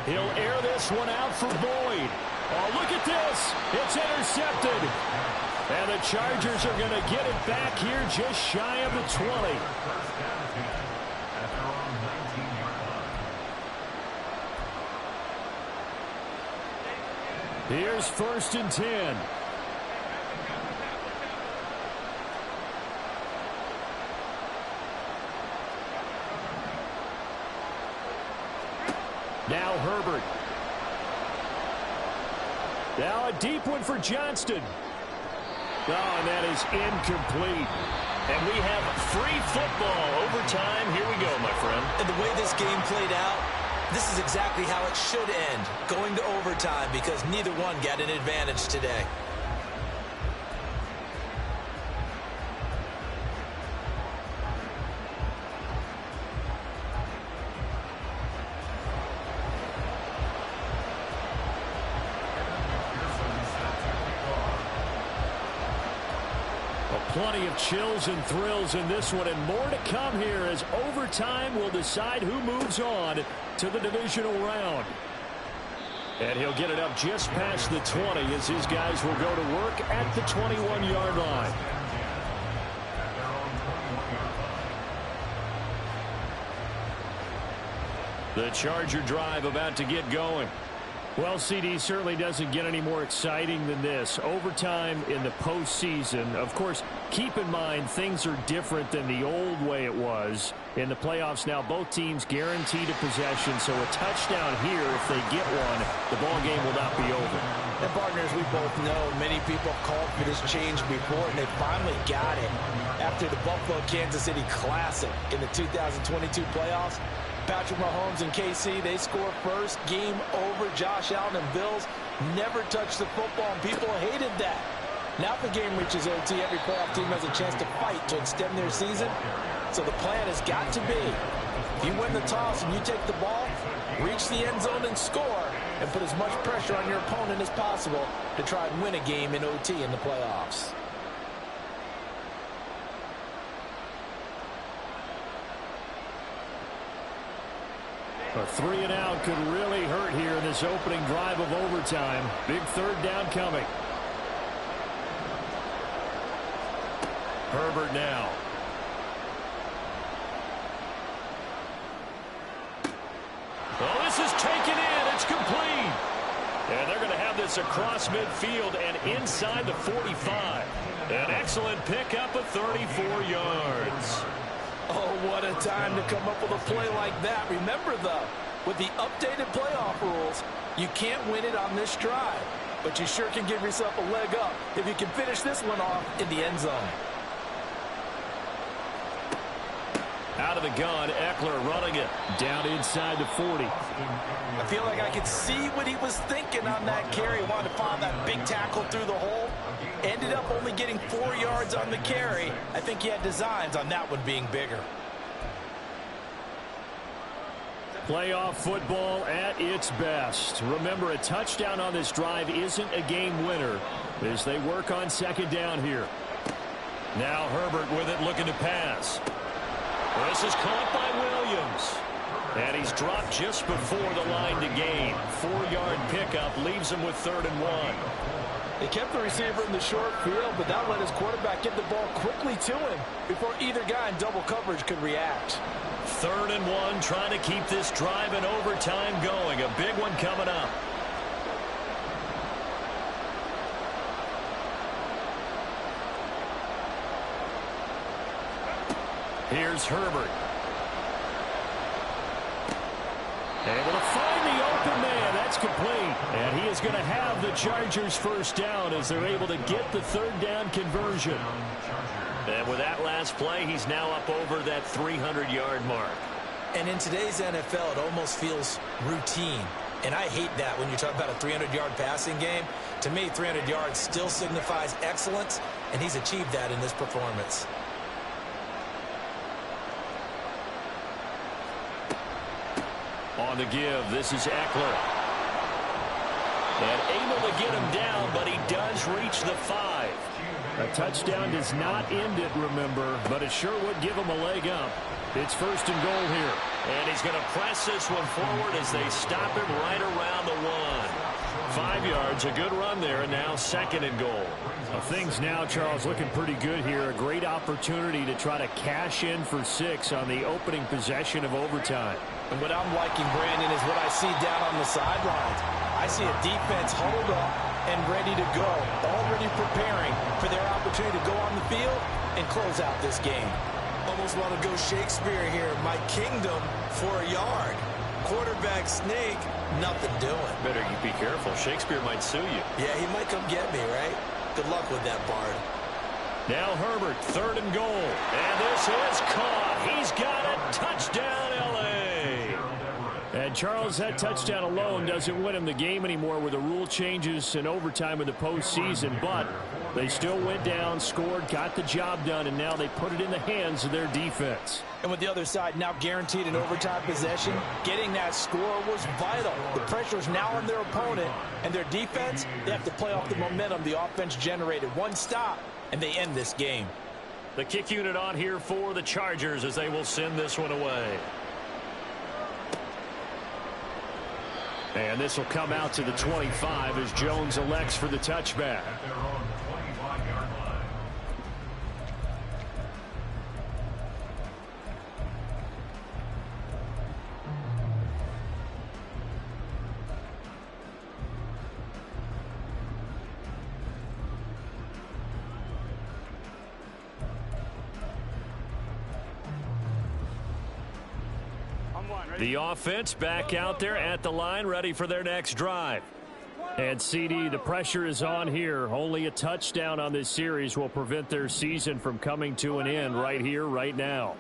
He'll air this one out for Boyd. Oh, look at this. It's intercepted. And the Chargers are going to get it back here just shy of the 20. Here's 1st and 10. Now Herbert. Now a deep one for Johnston. Oh, and that is incomplete. And we have free football overtime. Here we go, my friend. And the way this game played out, this is exactly how it should end, going to overtime, because neither one got an advantage today. Plenty of chills and thrills in this one, and more to come here as overtime will decide who moves on to the divisional round. And he'll get it up just past the 20 as his guys will go to work at the 21-yard line. The Charger drive about to get going. Well, CD, certainly doesn't get any more exciting than this. Overtime in the postseason. Of course, keep in mind things are different than the old way it was. In the playoffs now, both teams guaranteed a possession, so a touchdown here, if they get one, the ball game will not be over. And partners, we both know many people have called for this change before, and they finally got it. After the Buffalo-Kansas City Classic in the 2022 playoffs, Patrick Mahomes and KC, they score first. Game over. Josh Allen and Bills never touched the football, and people hated that. Now if the game reaches OT, every playoff team has a chance to fight to extend their season. So the plan has got to be, if you win the toss and you take the ball, reach the end zone and score, and put as much pressure on your opponent as possible to try and win a game in OT in the playoffs. A 3 and out could really hurt here in this opening drive of overtime. Big third down coming. Herbert now. Well, this is taken in. It's complete. And they're going to have this across midfield and inside the 45. An excellent pickup of 34 yards. Oh, what a time to come up with a play like that. Remember, though, with the updated playoff rules, you can't win it on this drive. But you sure can give yourself a leg up if you can finish this one off in the end zone. Out of the gun, Eckler running it down inside the 40. I feel like I could see what he was thinking on that carry. Wanted to find that big tackle through the hole. Ended up only getting 4 yards on the carry. I think he had designs on that one being bigger. Playoff football at its best. Remember, a touchdown on this drive isn't a game winner as they work on second down here. Now Herbert with it, looking to pass. This is caught by Williams. And he's dropped just before the line to gain. 4-yard pickup leaves him with 3rd and 1. They kept the receiver in the short field, but that let his quarterback get the ball quickly to him before either guy in double coverage could react. 3rd and 1, trying to keep this drive in overtime going. A big one coming up. Here's Herbert. Able to find the open man. That's complete. And he is going to have the Chargers first down as they're able to get the 3rd down conversion. And with that last play, he's now up over that 300-yard mark. And in today's NFL, it almost feels routine. And I hate that when you talk about a 300-yard passing game. To me, 300 yards still signifies excellence, and he's achieved that in this performance. On the give, this is Eckler. And able to get him down, but he does reach the 5. A touchdown does not end it, remember, but it sure would give him a leg up. It's 1st and goal here. And he's going to press this one forward as they stop him right around the 1. 5 yards, a good run there, and now 2nd and goal. Things now, Charles, looking pretty good here. A great opportunity to try to cash in for 6 on the opening possession of overtime. And what I'm liking, Brandon, is what I see down on the sidelines. I see a defense huddled up and ready to go, already preparing for their opportunity to go on the field and close out this game. Almost want to go Shakespeare here. My kingdom for a yard. quarterback sneak, nothing doing. Better you be careful. Shakespeare might sue you. Yeah, he might come get me, right? Good luck with that, Bard. Now Herbert, 3rd and goal. And this is caught. He's got it. Touchdown, L.A. And Charles, that touchdown alone doesn't win him the game anymore with the rule changes and overtime in the postseason. But they still went down, scored, got the job done, and now they put it in the hands of their defense. And with the other side now guaranteed an overtime possession, getting that score was vital. The pressure is now on their opponent, and their defense, they have to play off the momentum the offense generated. One stop, and they end this game. The kick unit on here for the Chargers as they will send this one away. And this will come out to the 25 as Jones elects for the touchback. At their own 25-yard line. The offense back out there at the line, ready for their next drive. And CD, the pressure is on here. Only a touchdown on this series will prevent their season from coming to an end right here, right now.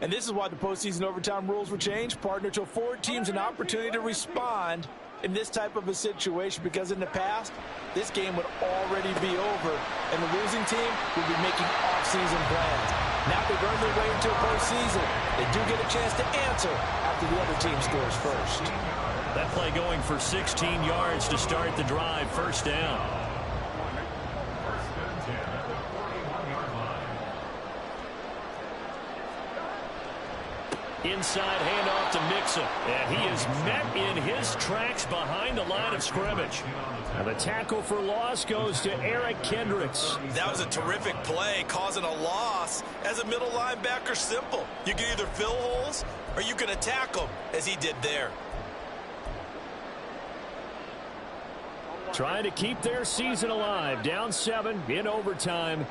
And this is why the postseason overtime rules were changed, partner, to afford teams an opportunity to respond in this type of a situation, because in the past, this game would already be over, and the losing team would be making off-season plans. Now they've earned their way into a postseason. They do get a chance to answer after the other team scores first. That play going for 16 yards to start the drive. 1st down. First and 10 at the 41-yard line. Inside handoff to Mixon. And he is met in his tracks behind the line of scrimmage. And the tackle for loss goes to Eric Kendricks. That was a terrific play, causing a loss. As a middle linebacker, simple. You can either fill holes or you can attack them, as he did there. Trying to keep their season alive. Down 7 in overtime.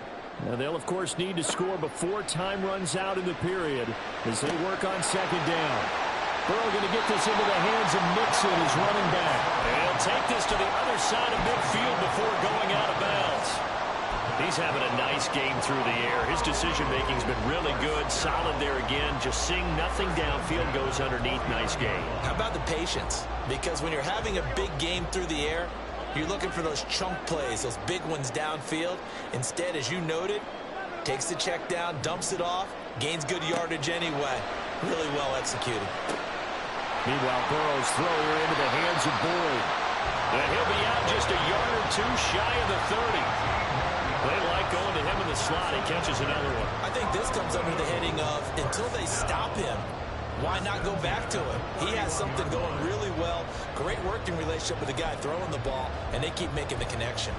Now they'll, of course, need to score before time runs out in the period as they work on 2nd down. Burrow going to get this into the hands of Mixon, his running back. And he'll take this to the other side of midfield before going out of bounds. He's having a nice game through the air. His decision-making's been really good. Solid there again. Just seeing nothing downfield, goes underneath. Nice game. How about the patience? Because when you're having a big game through the air, you're looking for those chunk plays, those big ones downfield. Instead, as you noted, takes the check down, dumps it off, gains good yardage anyway. Really well executed. Meanwhile, Burrow's throw here into the hands of Boyd. And he'll be out just a yard or two shy of the 30. They like going to him in the slot. He catches another one. I think this comes under the heading of, until they stop him, why not go back to him? He has something going really well. Great working relationship with the guy throwing the ball, and they keep making the connection.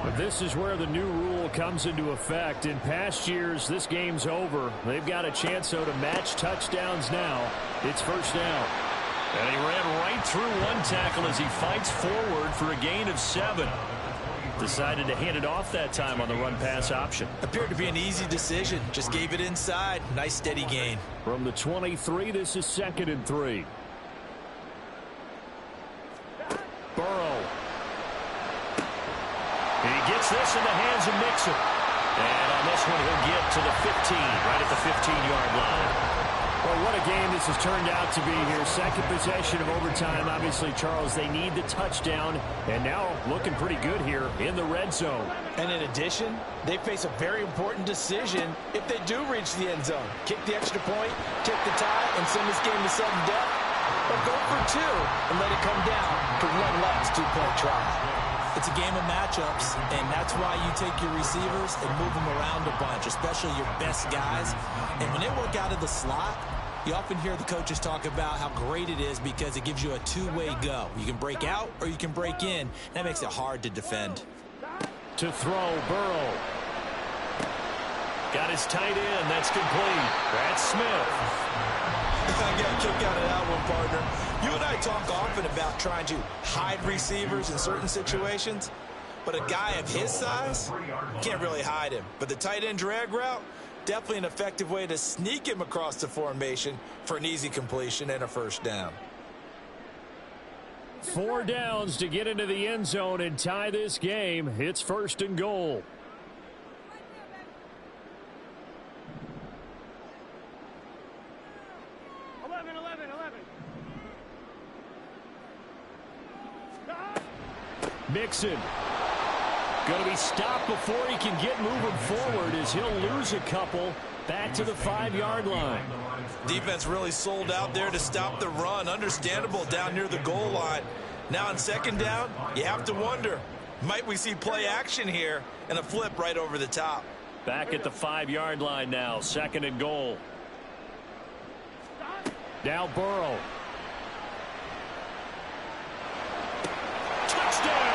But this is where the new rule comes into effect. In past years, this game's over. They've got a chance, though, to match touchdowns now. It's 1st down. And he ran right through one tackle as he fights forward for a gain of 7. Decided to hand it off that time on the run-pass option. Appeared to be an easy decision. Just gave it inside. Nice, steady gain. From the 23, this is 2nd and 3. Burrow. He gets this in the hands of Mixon. And on this one, he'll get to the 15, right at the 15-yard line. Well, what a game this has turned out to be here. 2nd possession of overtime. Obviously, Charles, they need the touchdown. And now looking pretty good here in the red zone. And in addition, they face a very important decision if they do reach the end zone. Kick the extra point, take the tie, and send this game to sudden death. Or go for 2 and let it come down to one last 2-point try. It's a game of matchups, and that's why you take your receivers and move them around a bunch, especially your best guys. And when they work out of the slot, you often hear the coaches talk about how great it is because it gives you a two-way go. You can break out or you can break in. That makes it hard to defend. To throw, Burrow. Got his tight end. That's complete. That's Smith. I got a kick out of that one, partner. You and I talk often about trying to hide receivers in certain situations, but a guy of his size can't really hide him. But the tight end drag route, Definitely an effective way to sneak him across the formation for an easy completion and a first down. 4 downs to get into the end zone and tie this game. It's 1st and goal. Mixon. Going to be stopped before he can get moving forward as he'll lose a couple back to the 5-yard line. Defense really sold out there to stop the run. Understandable down near the goal line. Now on 2nd down, you have to wonder, might we see play action here and a flip right over the top? Back at the 5-yard line now, 2nd and goal. Now Burrow. Touchdown!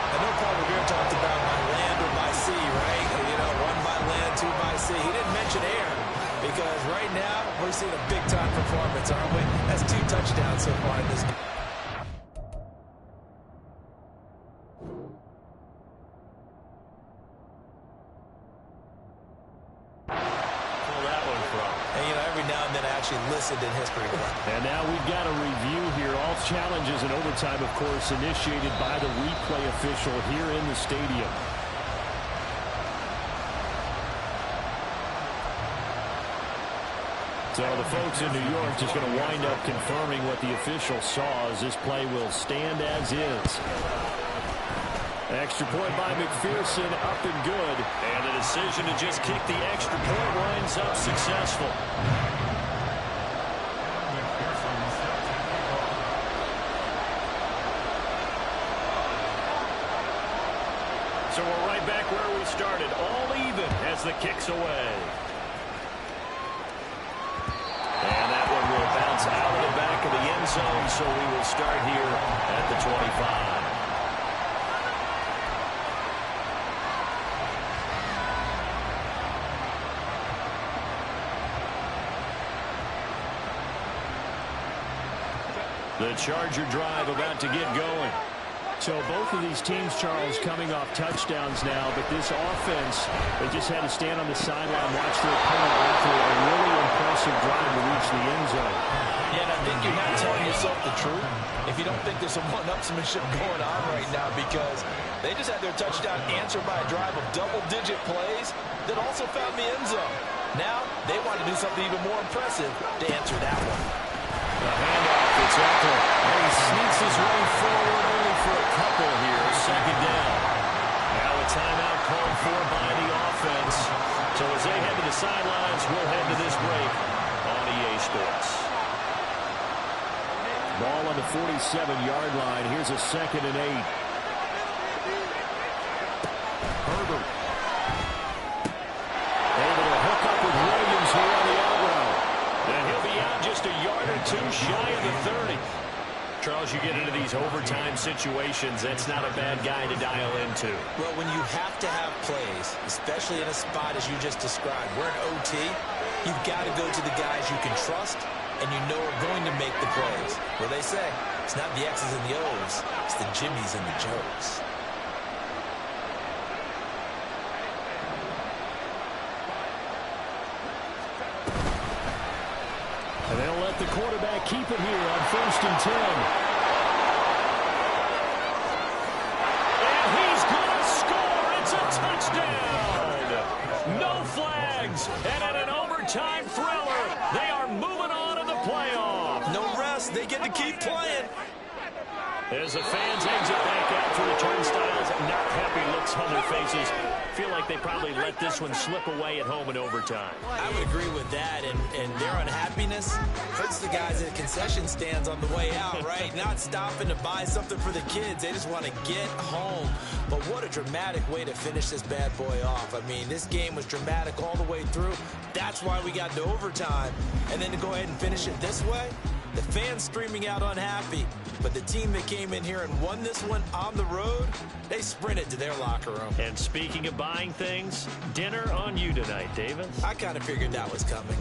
I know Paul Revere talked about by land or by sea, right? You know, 1 by land, 2 by sea. He didn't mention air because right now we're seeing a big-time performance, aren't we? That's 2 touchdowns so far in this game. Listed in history. And now we've got a review here. All challenges in overtime, of course, initiated by the replay official here in the stadium. So the folks in New York just going to wind up confirming what the official saw as this play will stand as is. Extra point by McPherson, up and good. And the decision to just kick the extra point winds up successful. So we're right back where we started, all even as the kick's away. And that one will bounce out of the back of the end zone, so we will start here at the 25. The Charger drive about to get going. So both of these teams, Charles, coming off touchdowns now, but this offense, they just had to stand on the sideline, watch their opponent go through a really impressive drive to reach the end zone. Yeah, and I think you're not telling yourself the truth if you don't think there's some one-upsmanship going on right now, because they just had their touchdown answered by a drive of double-digit plays that also found the end zone. Now they want to do something even more impressive to answer that one. The handoff, it's Eckler, and he sneaks his way forward only for a couple here. 2nd down. Now a timeout called for by the offense. So as they head to the sidelines, we'll head to this break on EA Sports. Ball on the 47-yard line. Here's a 2nd and 8. Herbert. Able to hook up with Williams here on the out route. And he'll be out just a yard or 2 shy of the 30. Charles, you get into these overtime situations, that's not a bad guy to dial into. Well, when you have to have plays, especially in a spot as you just described, we're in OT, you've got to go to the guys you can trust and you know are going to make the plays. Well, they say, it's not the X's and the O's, it's the Jimmies and the Joes. And they'll let the quarterback keep it here on 1st and 10. And he's going to score. It's a touchdown. No flags. And at an overtime thriller, they are moving on to the playoff. No rest. They get to keep playing. As the fans exit back out through the turnstiles, not happy looks on their faces. Feel like they probably let this one slip away at home in overtime. I would agree with that, and their unhappiness hurts the guys at concession stands on the way out, right? Not stopping to buy something for the kids. They just want to get home. But what a dramatic way to finish this bad boy off. I mean, this game was dramatic all the way through. That's why we got to overtime. And then to go ahead and finish it this way, the fans streaming out unhappy. But the team that came in here and won this one on the road, they sprinted to their locker room. And speaking of buying things, dinner on you tonight, Davis. I kind of figured that was coming.